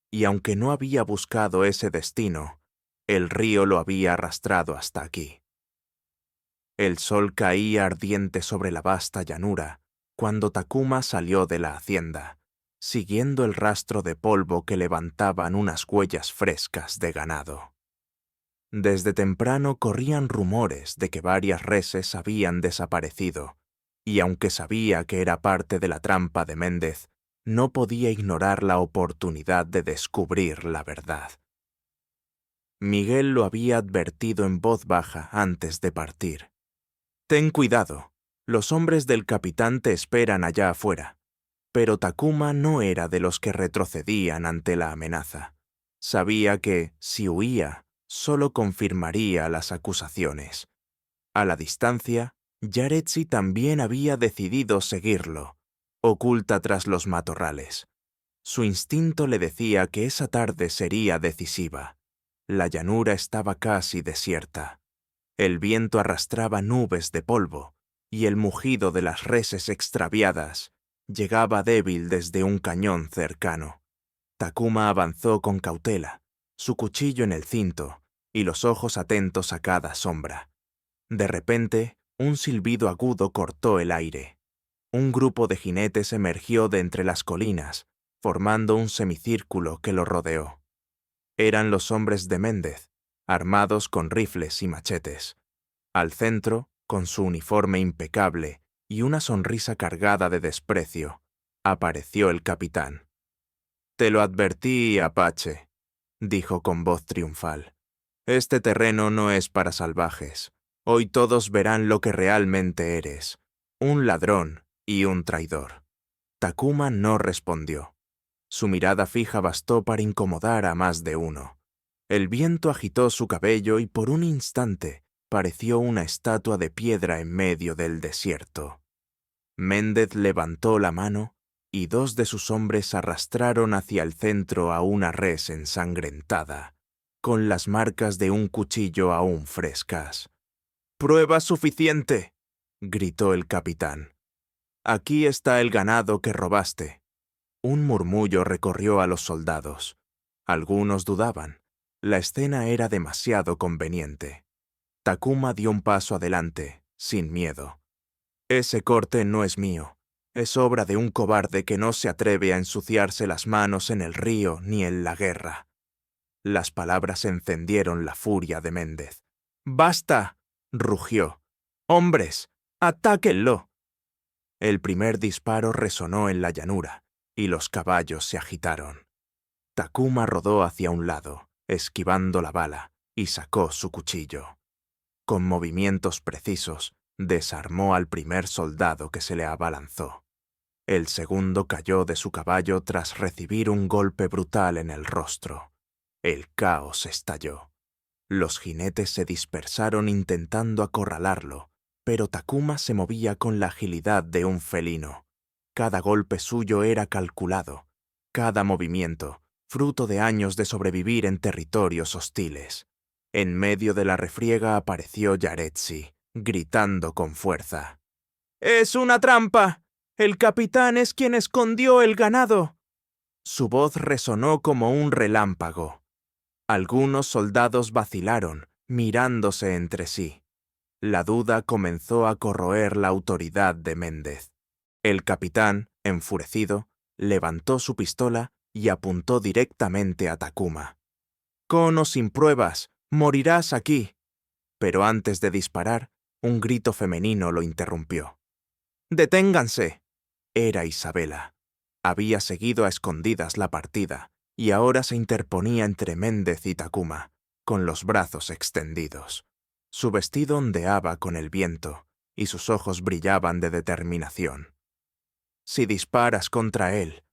Y aunque no había buscado ese destino, el río lo había arrastrado hasta aquí. El sol caía ardiente sobre la vasta llanura cuando Takuma salió de la hacienda, siguiendo el rastro de polvo que levantaban unas huellas frescas de ganado. Desde temprano corrían rumores de que varias reses habían desaparecido, y aunque sabía que era parte de la trampa de Méndez, no podía ignorar la oportunidad de descubrir la verdad. Miguel lo había advertido en voz baja antes de partir. «Ten cuidado, los hombres del capitán te esperan allá afuera». Pero Takuma no era de los que retrocedían ante la amenaza. Sabía que, si huía, solo confirmaría las acusaciones. A la distancia, Yaretsi también había decidido seguirlo, oculta tras los matorrales. Su instinto le decía que esa tarde sería decisiva. La llanura estaba casi desierta. El viento arrastraba nubes de polvo, y el mugido de las reses extraviadas llegaba débil desde un cañón cercano. Takuma avanzó con cautela, su cuchillo en el cinto y los ojos atentos a cada sombra. De repente, un silbido agudo cortó el aire. Un grupo de jinetes emergió de entre las colinas, formando un semicírculo que lo rodeó. Eran los hombres de Méndez, armados con rifles y machetes. Al centro, con su uniforme impecable y una sonrisa cargada de desprecio, apareció el capitán. «Te lo advertí, Apache», dijo con voz triunfal. «Este terreno no es para salvajes. Hoy todos verán lo que realmente eres, un ladrón y un traidor». Takuma no respondió. Su mirada fija bastó para incomodar a más de uno. El viento agitó su cabello y por un instante pareció una estatua de piedra en medio del desierto. Méndez levantó la mano y dos de sus hombres arrastraron hacia el centro a una res ensangrentada, con las marcas de un cuchillo aún frescas. «¡Prueba suficiente!», gritó el capitán. «Aquí está el ganado que robaste». Un murmullo recorrió a los soldados. Algunos dudaban. La escena era demasiado conveniente. Takuma dio un paso adelante, sin miedo. Ese corte no es mío. Es obra de un cobarde que no se atreve a ensuciarse las manos en el río ni en la guerra. Las palabras encendieron la furia de Méndez. ¡Basta!, rugió. ¡Hombres, atáquenlo! El primer disparo resonó en la llanura, y los caballos se agitaron. Takuma rodó hacia un lado, esquivando la bala, y sacó su cuchillo. Con movimientos precisos, desarmó al primer soldado que se le abalanzó. El segundo cayó de su caballo tras recibir un golpe brutal en el rostro. El caos estalló. Los jinetes se dispersaron intentando acorralarlo, pero Takuma se movía con la agilidad de un felino. Cada golpe suyo era calculado, cada movimiento, fruto de años de sobrevivir en territorios hostiles. En medio de la refriega apareció Yaretsi, gritando con fuerza. ¡Es una trampa! ¡El capitán es quien escondió el ganado! Su voz resonó como un relámpago. Algunos soldados vacilaron, mirándose entre sí. La duda comenzó a corroer la autoridad de Méndez. El capitán, enfurecido, levantó su pistola y apuntó directamente a Takuma. «Con o sin pruebas, morirás aquí». Pero antes de disparar, un grito femenino lo interrumpió. «¡Deténganse!». Era Isabela. Había seguido a escondidas la partida y ahora se interponía entre Méndez y Takuma, con los brazos extendidos. Su vestido ondeaba con el viento y sus ojos brillaban de determinación. «Si disparas contra él»,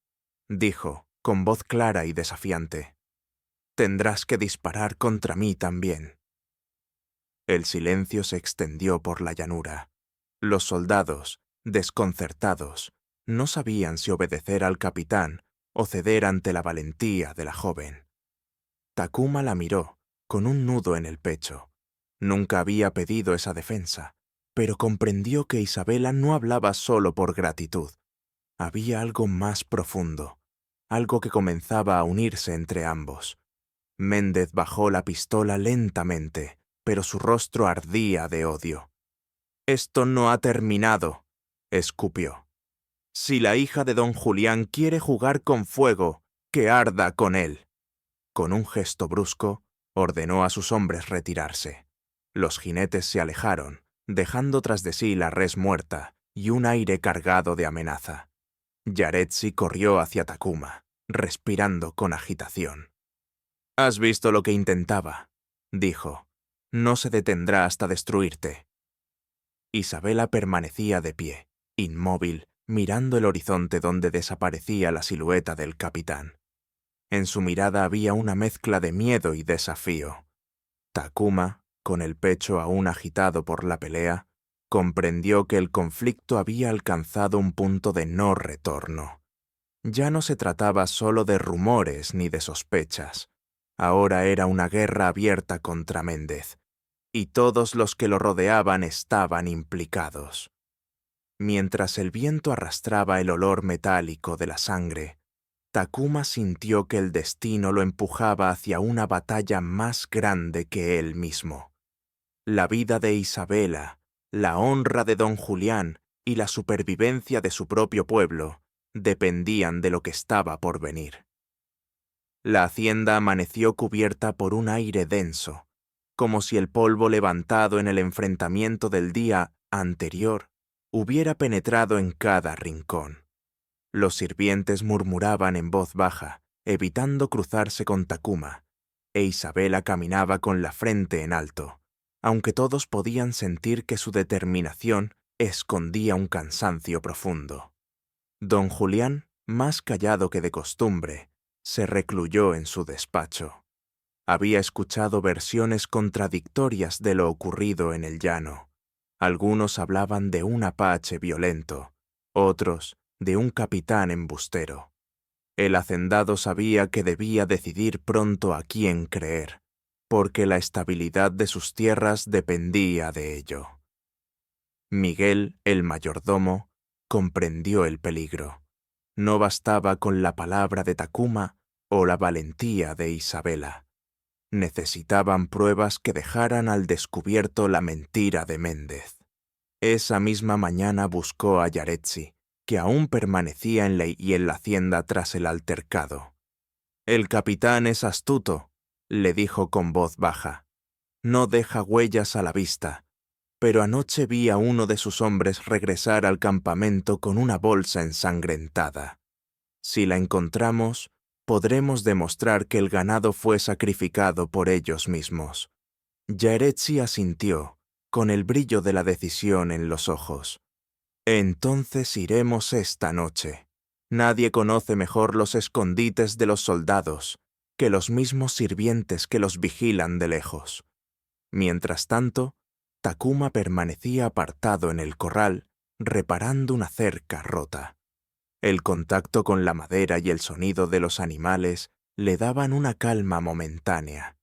dijo, con voz clara y desafiante, «tendrás que disparar contra mí también». El silencio se extendió por la llanura. Los soldados, desconcertados, no sabían si obedecer al capitán o ceder ante la valentía de la joven. Takuma la miró, con un nudo en el pecho. Nunca había pedido esa defensa, pero comprendió que Isabela no hablaba solo por gratitud. Había algo más profundo, algo que comenzaba a unirse entre ambos. Méndez bajó la pistola lentamente, pero su rostro ardía de odio. «Esto no ha terminado», escupió. «Si la hija de don Julián quiere jugar con fuego, que arda con él». Con un gesto brusco, ordenó a sus hombres retirarse. Los jinetes se alejaron, dejando tras de sí la res muerta y un aire cargado de amenaza. Yaretsi corrió hacia Takuma, respirando con agitación. «¿Has visto lo que intentaba?», dijo. «No se detendrá hasta destruirte». Isabela permanecía de pie, inmóvil, mirando el horizonte donde desaparecía la silueta del capitán. En su mirada había una mezcla de miedo y desafío. Takuma, con el pecho aún agitado por la pelea, comprendió que el conflicto había alcanzado un punto de no retorno. Ya no se trataba solo de rumores ni de sospechas. Ahora era una guerra abierta contra Méndez, y todos los que lo rodeaban estaban implicados. Mientras el viento arrastraba el olor metálico de la sangre, Takuma sintió que el destino lo empujaba hacia una batalla más grande que él mismo. La vida de Isabela, la honra de don Julián y la supervivencia de su propio pueblo dependían de lo que estaba por venir. La hacienda amaneció cubierta por un aire denso, como si el polvo levantado en el enfrentamiento del día anterior hubiera penetrado en cada rincón. Los sirvientes murmuraban en voz baja, evitando cruzarse con Takuma, e Isabela caminaba con la frente en alto, aunque todos podían sentir que su determinación escondía un cansancio profundo. Don Julián, más callado que de costumbre, se recluyó en su despacho. Había escuchado versiones contradictorias de lo ocurrido en el llano. Algunos hablaban de un apache violento, otros de un capitán embustero. El hacendado sabía que debía decidir pronto a quién creer, porque la estabilidad de sus tierras dependía de ello. Miguel, el mayordomo, comprendió el peligro. No bastaba con la palabra de Takuma o la valentía de Isabela. Necesitaban pruebas que dejaran al descubierto la mentira de Méndez. Esa misma mañana buscó a Yaretsi, que aún permanecía en la hacienda tras el altercado. «El capitán es astuto», le dijo con voz baja. «No deja huellas a la vista, pero anoche vi a uno de sus hombres regresar al campamento con una bolsa ensangrentada. Si la encontramos, podremos demostrar que el ganado fue sacrificado por ellos mismos». Yaretsi asintió, con el brillo de la decisión en los ojos. «Entonces iremos esta noche. Nadie conoce mejor los escondites de los soldados que los mismos sirvientes que los vigilan de lejos». Mientras tanto, Takuma permanecía apartado en el corral, reparando una cerca rota. El contacto con la madera y el sonido de los animales le daban una calma momentánea.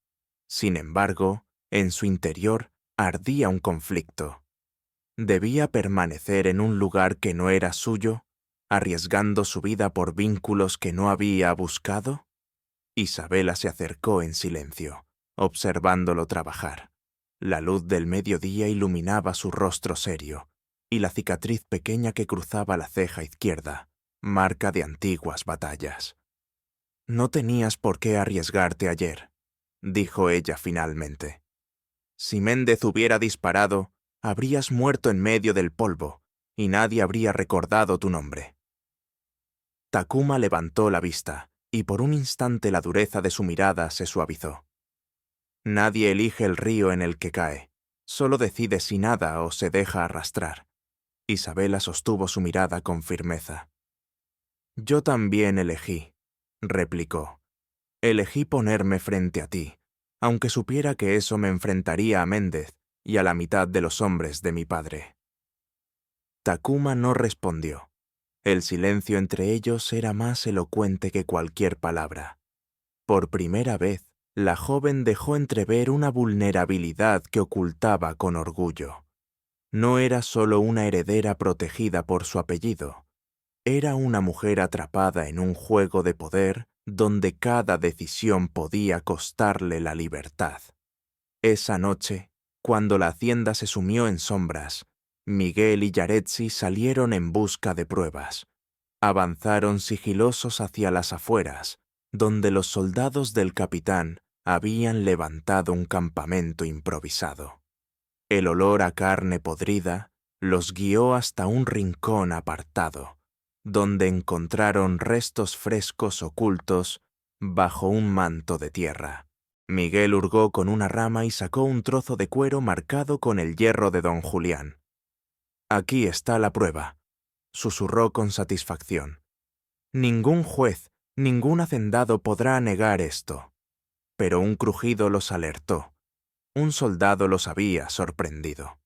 Sin embargo, en su interior ardía un conflicto. ¿Debía permanecer en un lugar que no era suyo, arriesgando su vida por vínculos que no había buscado? Isabela se acercó en silencio, observándolo trabajar. La luz del mediodía iluminaba su rostro serio, y la cicatriz pequeña que cruzaba la ceja izquierda, marca de antiguas batallas. «No tenías por qué arriesgarte ayer», dijo ella finalmente. «Si Méndez hubiera disparado, habrías muerto en medio del polvo, y nadie habría recordado tu nombre». Takuma levantó la vista, y por un instante la dureza de su mirada se suavizó. «Nadie elige el río en el que cae, solo decide si nada o se deja arrastrar». Isabela sostuvo su mirada con firmeza. «Yo también elegí», replicó. «Elegí ponerme frente a ti, aunque supiera que eso me enfrentaría a Méndez y a la mitad de los hombres de mi padre». Takuma no respondió. El silencio entre ellos era más elocuente que cualquier palabra. Por primera vez, la joven dejó entrever una vulnerabilidad que ocultaba con orgullo. No era solo una heredera protegida por su apellido. Era una mujer atrapada en un juego de poder donde cada decisión podía costarle la libertad. Esa noche, cuando la hacienda se sumió en sombras, Miguel y Yaretsi salieron en busca de pruebas. Avanzaron sigilosos hacia las afueras, donde los soldados del capitán habían levantado un campamento improvisado. El olor a carne podrida los guió hasta un rincón apartado, donde encontraron restos frescos ocultos bajo un manto de tierra. Miguel hurgó con una rama y sacó un trozo de cuero marcado con el hierro de don Julián. «Aquí está la prueba», susurró con satisfacción. «Ningún juez, ningún hacendado podrá negar esto». Pero un crujido los alertó. Un soldado los había sorprendido.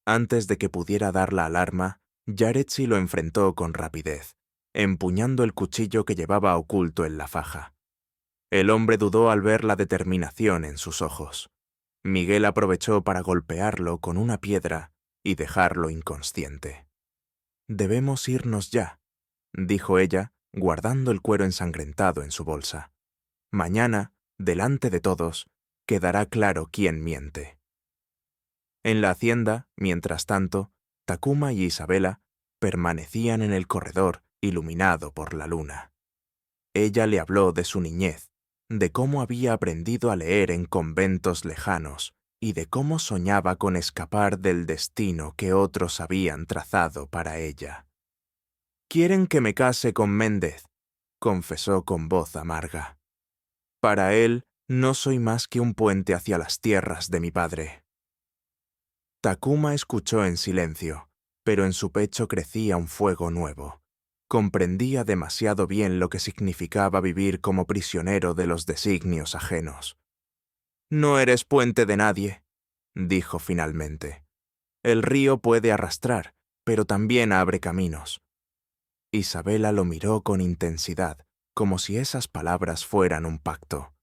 Antes de que pudiera dar la alarma, Yaretsi lo enfrentó con rapidez, empuñando el cuchillo que llevaba oculto en la faja. El hombre dudó al ver la determinación en sus ojos. Miguel aprovechó para golpearlo con una piedra y dejarlo inconsciente. «Debemos irnos ya», dijo ella, guardando el cuero ensangrentado en su bolsa. «Mañana, delante de todos, quedará claro quién miente». En la hacienda, mientras tanto, Takuma y Isabela permanecían en el corredor iluminado por la luna. Ella le habló de su niñez, de cómo había aprendido a leer en conventos lejanos y de cómo soñaba con escapar del destino que otros habían trazado para ella. «Quieren que me case con Méndez», confesó con voz amarga. «Para él no soy más que un puente hacia las tierras de mi padre». Takuma escuchó en silencio, pero en su pecho crecía un fuego nuevo. Comprendía demasiado bien lo que significaba vivir como prisionero de los designios ajenos. «No eres puente de nadie», dijo finalmente. «El río puede arrastrar, pero también abre caminos». Isabela lo miró con intensidad, como si esas palabras fueran un pacto.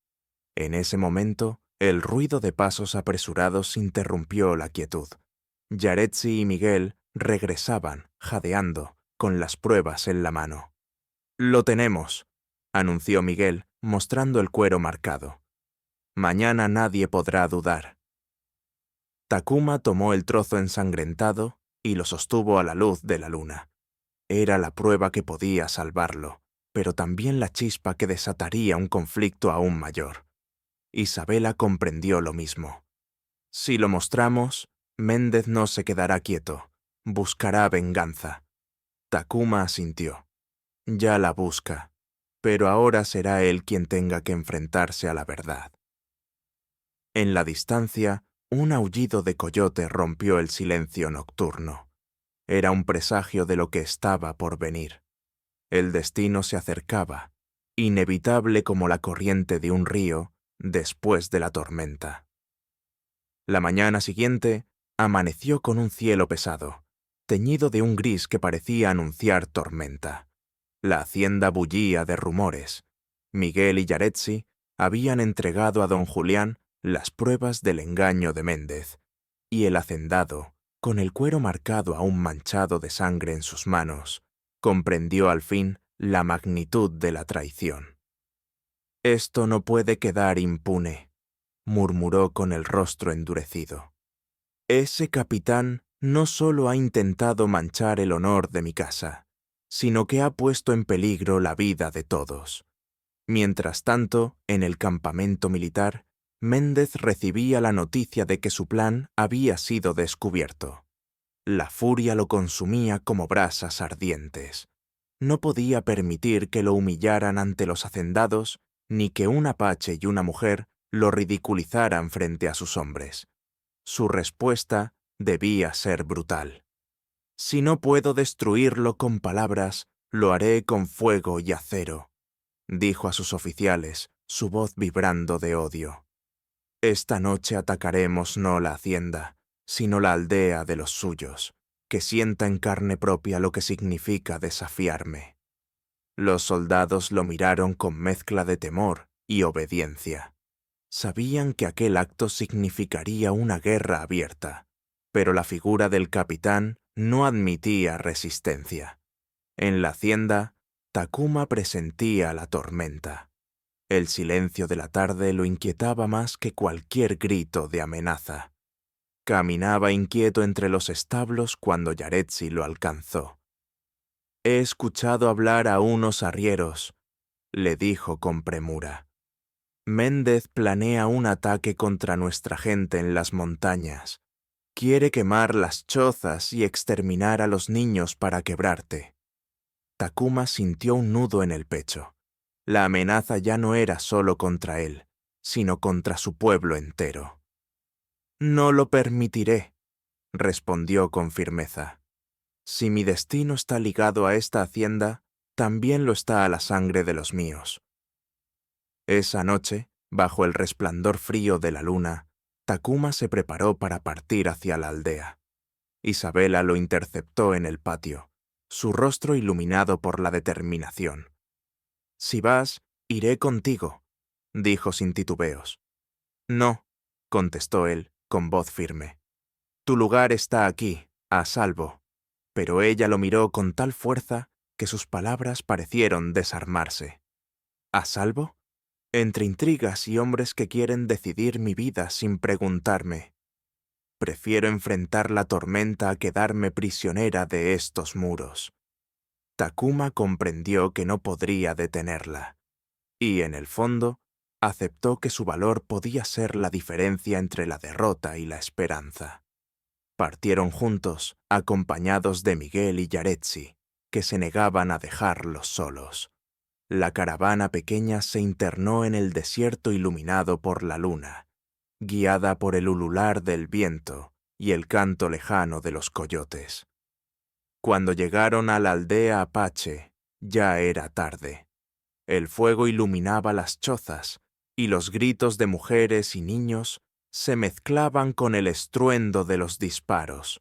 En ese momento, el ruido de pasos apresurados interrumpió la quietud. Yaretsi y Miguel regresaban, jadeando, con las pruebas en la mano. «Lo tenemos», anunció Miguel, mostrando el cuero marcado. «Mañana nadie podrá dudar». Takuma tomó el trozo ensangrentado y lo sostuvo a la luz de la luna. Era la prueba que podía salvarlo, pero también la chispa que desataría un conflicto aún mayor. Isabela comprendió lo mismo. Si lo mostramos, Méndez no se quedará quieto. Buscará venganza. Takuma asintió. Ya la busca, pero ahora será él quien tenga que enfrentarse a la verdad. En la distancia, un aullido de coyote rompió el silencio nocturno. Era un presagio de lo que estaba por venir. El destino se acercaba, inevitable como la corriente de un río después de la tormenta. La mañana siguiente amaneció con un cielo pesado, teñido de un gris que parecía anunciar tormenta. La hacienda bullía de rumores. Miguel y Yaretsi habían entregado a don Julián las pruebas del engaño de Méndez, y el hacendado, con el cuero marcado aún manchado de sangre en sus manos, comprendió al fin la magnitud de la traición. «Esto no puede quedar impune», murmuró con el rostro endurecido. «Ese capitán no solo ha intentado manchar el honor de mi casa, sino que ha puesto en peligro la vida de todos». Mientras tanto, en el campamento militar, Méndez recibía la noticia de que su plan había sido descubierto. La furia lo consumía como brasas ardientes. No podía permitir que lo humillaran ante los hacendados, ni que un apache y una mujer lo ridiculizaran frente a sus hombres. Su respuesta debía ser brutal. «Si no puedo destruirlo con palabras, lo haré con fuego y acero», dijo a sus oficiales, su voz vibrando de odio. «Esta noche atacaremos no la hacienda, sino la aldea de los suyos, que sienta en carne propia lo que significa desafiarme». Los soldados lo miraron con mezcla de temor y obediencia. Sabían que aquel acto significaría una guerra abierta, pero la figura del capitán no admitía resistencia. En la hacienda, Takuma presentía la tormenta. El silencio de la tarde lo inquietaba más que cualquier grito de amenaza. Caminaba inquieto entre los establos cuando Yaretsi lo alcanzó. «He escuchado hablar a unos arrieros», le dijo con premura. «Méndez planea un ataque contra nuestra gente en las montañas. Quiere quemar las chozas y exterminar a los niños para quebrarte». Takuma sintió un nudo en el pecho. La amenaza ya no era solo contra él, sino contra su pueblo entero. «No lo permitiré», respondió con firmeza. «Si mi destino está ligado a esta hacienda, también lo está a la sangre de los míos». Esa noche, bajo el resplandor frío de la luna, Takuma se preparó para partir hacia la aldea. Isabela lo interceptó en el patio, su rostro iluminado por la determinación. «Si vas, iré contigo», dijo sin titubeos. «No», contestó él, con voz firme. «Tu lugar está aquí, a salvo». Pero ella lo miró con tal fuerza que sus palabras parecieron desarmarse. ¿A salvo? Entre intrigas y hombres que quieren decidir mi vida sin preguntarme. Prefiero enfrentar la tormenta a quedarme prisionera de estos muros». Takuma comprendió que no podría detenerla, y en el fondo aceptó que su valor podía ser la diferencia entre la derrota y la esperanza. Partieron juntos, acompañados de Miguel y Yaretsi, que se negaban a dejarlos solos. La caravana pequeña se internó en el desierto iluminado por la luna, guiada por el ulular del viento y el canto lejano de los coyotes. Cuando llegaron a la aldea apache, ya era tarde. El fuego iluminaba las chozas, y los gritos de mujeres y niños se mezclaban con el estruendo de los disparos.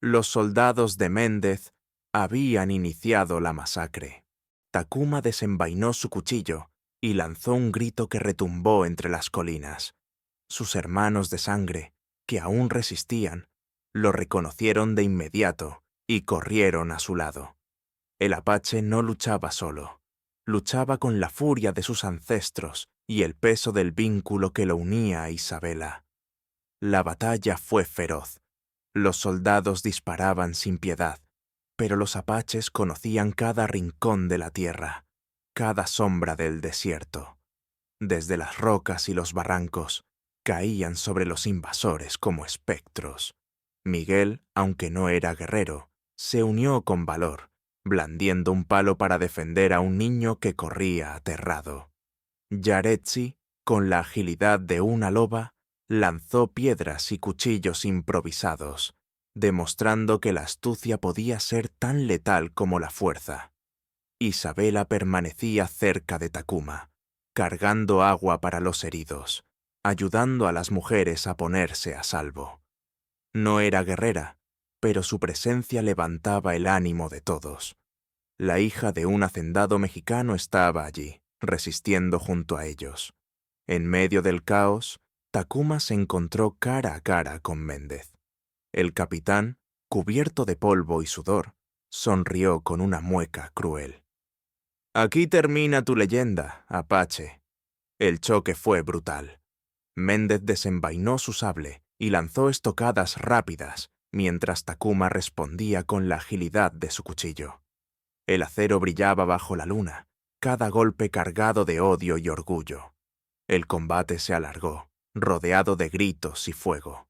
Los soldados de Méndez habían iniciado la masacre. Takuma desenvainó su cuchillo y lanzó un grito que retumbó entre las colinas. Sus hermanos de sangre, que aún resistían, lo reconocieron de inmediato y corrieron a su lado. El apache no luchaba solo. Luchaba con la furia de sus ancestros y el peso del vínculo que lo unía a Isabela. La batalla fue feroz. Los soldados disparaban sin piedad, pero los apaches conocían cada rincón de la tierra, cada sombra del desierto. Desde las rocas y los barrancos, caían sobre los invasores como espectros. Miguel, aunque no era guerrero, se unió con valor, blandiendo un palo para defender a un niño que corría aterrado. Yaretsi, con la agilidad de una loba, lanzó piedras y cuchillos improvisados, demostrando que la astucia podía ser tan letal como la fuerza. Isabela permanecía cerca de Takuma, cargando agua para los heridos, ayudando a las mujeres a ponerse a salvo. No era guerrera, pero su presencia levantaba el ánimo de todos. La hija de un hacendado mexicano estaba allí, resistiendo junto a ellos. En medio del caos, Takuma se encontró cara a cara con Méndez. El capitán, cubierto de polvo y sudor, sonrió con una mueca cruel. «Aquí termina tu leyenda, Apache». El choque fue brutal. Méndez desenvainó su sable y lanzó estocadas rápidas, mientras Takuma respondía con la agilidad de su cuchillo. El acero brillaba bajo la luna, cada golpe cargado de odio y orgullo. El combate se alargó, rodeado de gritos y fuego.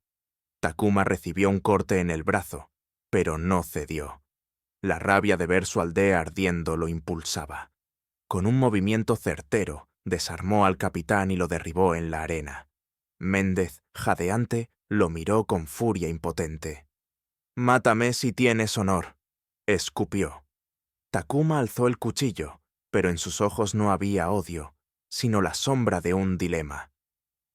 Takuma recibió un corte en el brazo, pero no cedió. La rabia de ver su aldea ardiendo lo impulsaba. Con un movimiento certero, desarmó al capitán y lo derribó en la arena. Méndez, jadeante, lo miró con furia impotente. «Mátame si tienes honor», escupió. Takuma alzó el cuchillo, pero en sus ojos no había odio, sino la sombra de un dilema.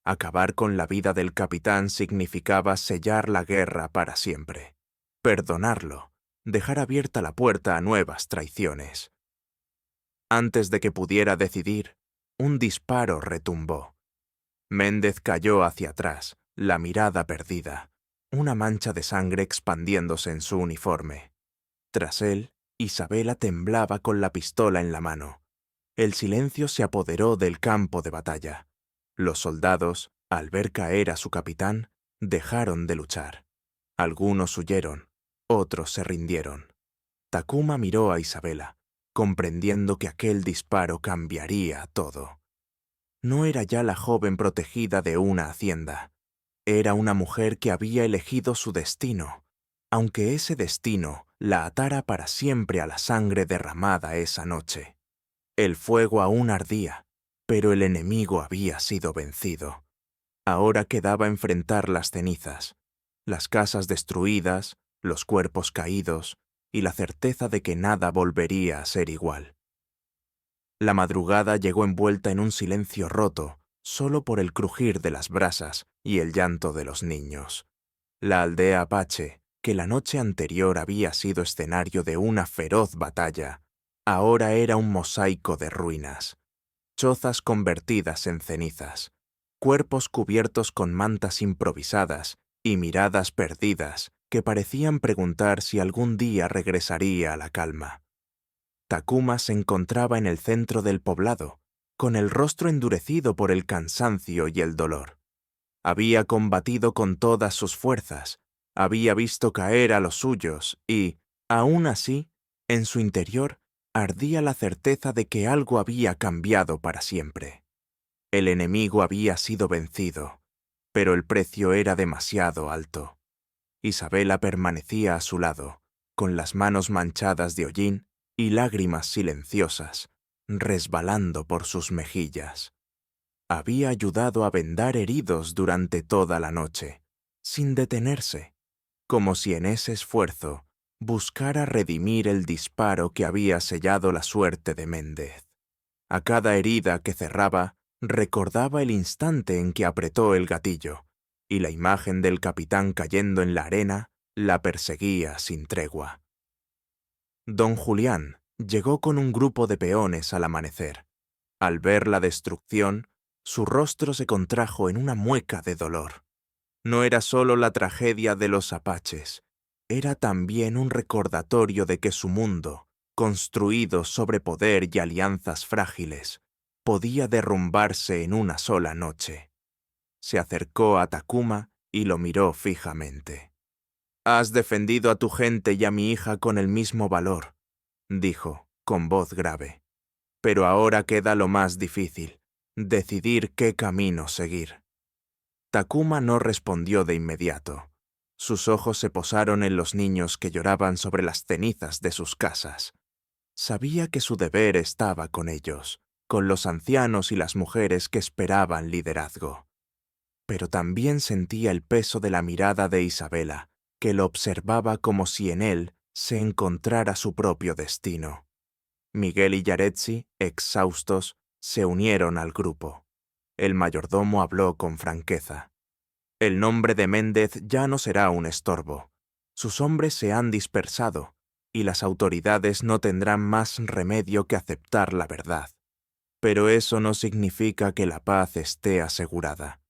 Acabar con la vida del capitán significaba sellar la guerra para siempre. Perdonarlo, dejar abierta la puerta a nuevas traiciones. Antes de que pudiera decidir, un disparo retumbó. Méndez cayó hacia atrás, la mirada perdida, una mancha de sangre expandiéndose en su uniforme. Tras él, Isabela temblaba con la pistola en la mano. El silencio se apoderó del campo de batalla. Los soldados, al ver caer a su capitán, dejaron de luchar. Algunos huyeron, otros se rindieron. Takuma miró a Isabela, comprendiendo que aquel disparo cambiaría todo. No era ya la joven protegida de una hacienda. Era una mujer que había elegido su destino, aunque ese destino la atara para siempre a la sangre derramada esa noche. El fuego aún ardía, pero el enemigo había sido vencido. Ahora quedaba enfrentar las cenizas, las casas destruidas, los cuerpos caídos y la certeza de que nada volvería a ser igual. La madrugada llegó envuelta en un silencio roto, solo por el crujir de las brasas y el llanto de los niños. La aldea apache, que la noche anterior había sido escenario de una feroz batalla, ahora era un mosaico de ruinas. Chozas convertidas en cenizas, cuerpos cubiertos con mantas improvisadas y miradas perdidas que parecían preguntar si algún día regresaría a la calma. Takuma se encontraba en el centro del poblado, con el rostro endurecido por el cansancio y el dolor. Había combatido con todas sus fuerzas, había visto caer a los suyos y, aún así, en su interior ardía la certeza de que algo había cambiado para siempre. El enemigo había sido vencido, pero el precio era demasiado alto. Isabela permanecía a su lado, con las manos manchadas de hollín y lágrimas silenciosas, resbalando por sus mejillas. Había ayudado a vendar heridos durante toda la noche, sin detenerse, como si en ese esfuerzo buscara redimir el disparo que había sellado la suerte de Méndez. A cada herida que cerraba, recordaba el instante en que apretó el gatillo, y la imagen del capitán cayendo en la arena la perseguía sin tregua. Don Julián llegó con un grupo de peones al amanecer. Al ver la destrucción, su rostro se contrajo en una mueca de dolor. No era solo la tragedia de los apaches, era también un recordatorio de que su mundo, construido sobre poder y alianzas frágiles, podía derrumbarse en una sola noche. Se acercó a Takuma y lo miró fijamente. «Has defendido a tu gente y a mi hija con el mismo valor», dijo, con voz grave. «Pero ahora queda lo más difícil, decidir qué camino seguir». Takuma no respondió de inmediato. Sus ojos se posaron en los niños que lloraban sobre las cenizas de sus casas. Sabía que su deber estaba con ellos, con los ancianos y las mujeres que esperaban liderazgo. Pero también sentía el peso de la mirada de Isabela, que lo observaba como si en él se encontrara su propio destino. Miguel y Yaretsi, exhaustos, se unieron al grupo. El mayordomo habló con franqueza. «El nombre de Méndez ya no será un estorbo. Sus hombres se han dispersado, y las autoridades no tendrán más remedio que aceptar la verdad. Pero eso no significa que la paz esté asegurada.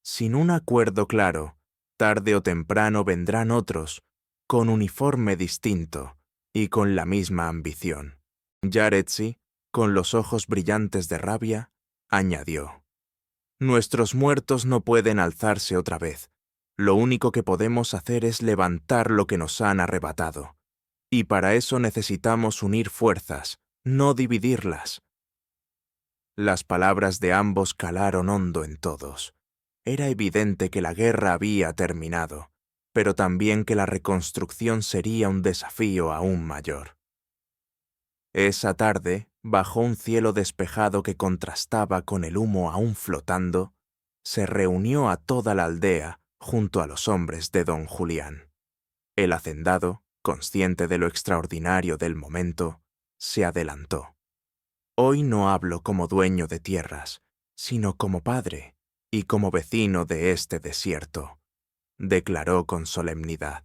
Sin un acuerdo claro, tarde o temprano vendrán otros, con uniforme distinto y con la misma ambición». Yaretsi, con los ojos brillantes de rabia, añadió: «Nuestros muertos no pueden alzarse otra vez. Lo único que podemos hacer es levantar lo que nos han arrebatado. Y para eso necesitamos unir fuerzas, no dividirlas». Las palabras de ambos calaron hondo en todos. Era evidente que la guerra había terminado, pero también que la reconstrucción sería un desafío aún mayor. Esa tarde, bajo un cielo despejado que contrastaba con el humo aún flotando, se reunió a toda la aldea junto a los hombres de don Julián. El hacendado, consciente de lo extraordinario del momento, se adelantó. «Hoy no hablo como dueño de tierras, sino como padre y como vecino de este desierto», declaró con solemnidad.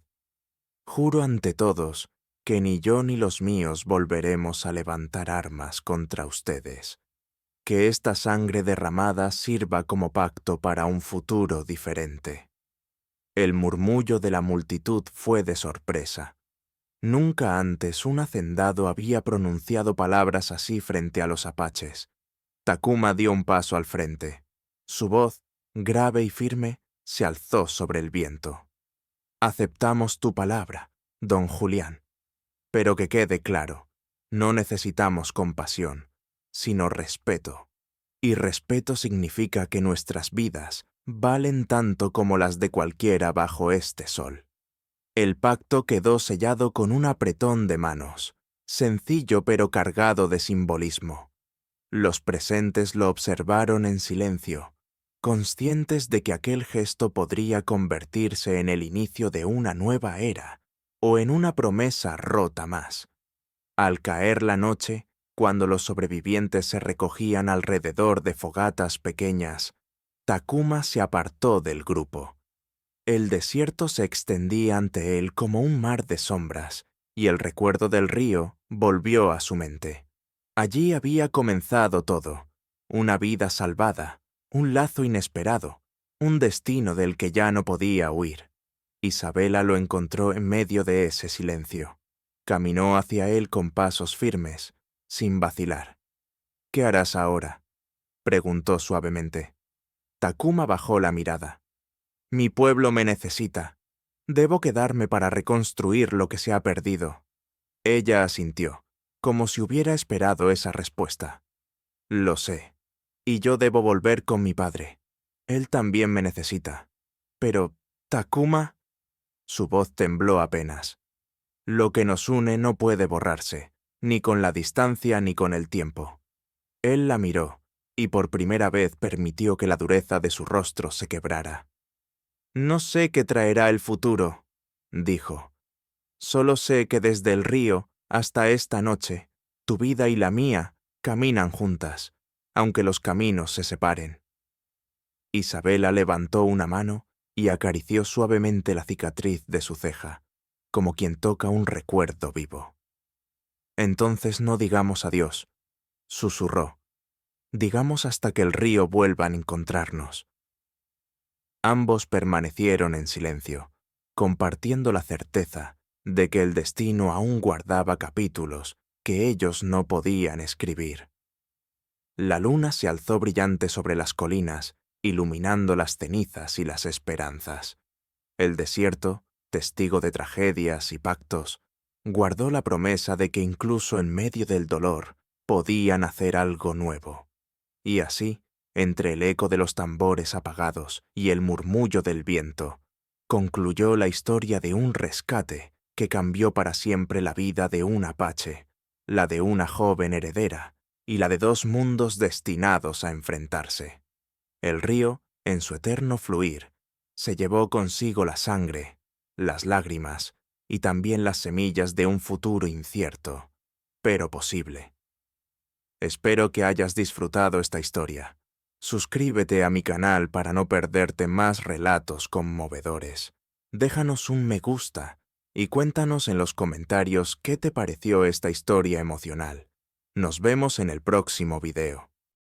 «Juro ante todos que ni yo ni los míos volveremos a levantar armas contra ustedes. Que esta sangre derramada sirva como pacto para un futuro diferente». El murmullo de la multitud fue de sorpresa. Nunca antes un hacendado había pronunciado palabras así frente a los apaches. Takuma dio un paso al frente. Su voz, grave y firme, se alzó sobre el viento. «Aceptamos tu palabra, don Julián. Pero que quede claro, no necesitamos compasión, sino respeto. Y respeto significa que nuestras vidas valen tanto como las de cualquiera bajo este sol». El pacto quedó sellado con un apretón de manos, sencillo pero cargado de simbolismo. Los presentes lo observaron en silencio, conscientes de que aquel gesto podría convertirse en el inicio de una nueva era o en una promesa rota más. Al caer la noche, cuando los sobrevivientes se recogían alrededor de fogatas pequeñas, Takuma se apartó del grupo. El desierto se extendía ante él como un mar de sombras, y el recuerdo del río volvió a su mente. Allí había comenzado todo, una vida salvada, un lazo inesperado, un destino del que ya no podía huir. Isabela lo encontró en medio de ese silencio. Caminó hacia él con pasos firmes, sin vacilar. «¿Qué harás ahora?», preguntó suavemente. Takuma bajó la mirada. «Mi pueblo me necesita. Debo quedarme para reconstruir lo que se ha perdido». Ella asintió, como si hubiera esperado esa respuesta. «Lo sé. Y yo debo volver con mi padre. Él también me necesita. Pero, Takuma...» Su voz tembló apenas. «Lo que nos une no puede borrarse, ni con la distancia ni con el tiempo». Él la miró, y por primera vez permitió que la dureza de su rostro se quebrara. «No sé qué traerá el futuro», dijo. «Solo sé que desde el río hasta esta noche, tu vida y la mía caminan juntas, aunque los caminos se separen». Isabela levantó una mano y acarició suavemente la cicatriz de su ceja, como quien toca un recuerdo vivo. «Entonces no digamos adiós», susurró. «Digamos hasta que el río vuelva a encontrarnos». Ambos permanecieron en silencio, compartiendo la certeza de que el destino aún guardaba capítulos que ellos no podían escribir. La luna se alzó brillante sobre las colinas, iluminando las cenizas y las esperanzas. El desierto, testigo de tragedias y pactos, guardó la promesa de que incluso en medio del dolor podían hacer algo nuevo. Y así, entre el eco de los tambores apagados y el murmullo del viento, concluyó la historia de un rescate que cambió para siempre la vida de un apache, la de una joven heredera y la de dos mundos destinados a enfrentarse. El río, en su eterno fluir, se llevó consigo la sangre, las lágrimas y también las semillas de un futuro incierto, pero posible. Espero que hayas disfrutado esta historia. Suscríbete a mi canal para no perderte más relatos conmovedores. Déjanos un me gusta y cuéntanos en los comentarios qué te pareció esta historia emocional. Nos vemos en el próximo video.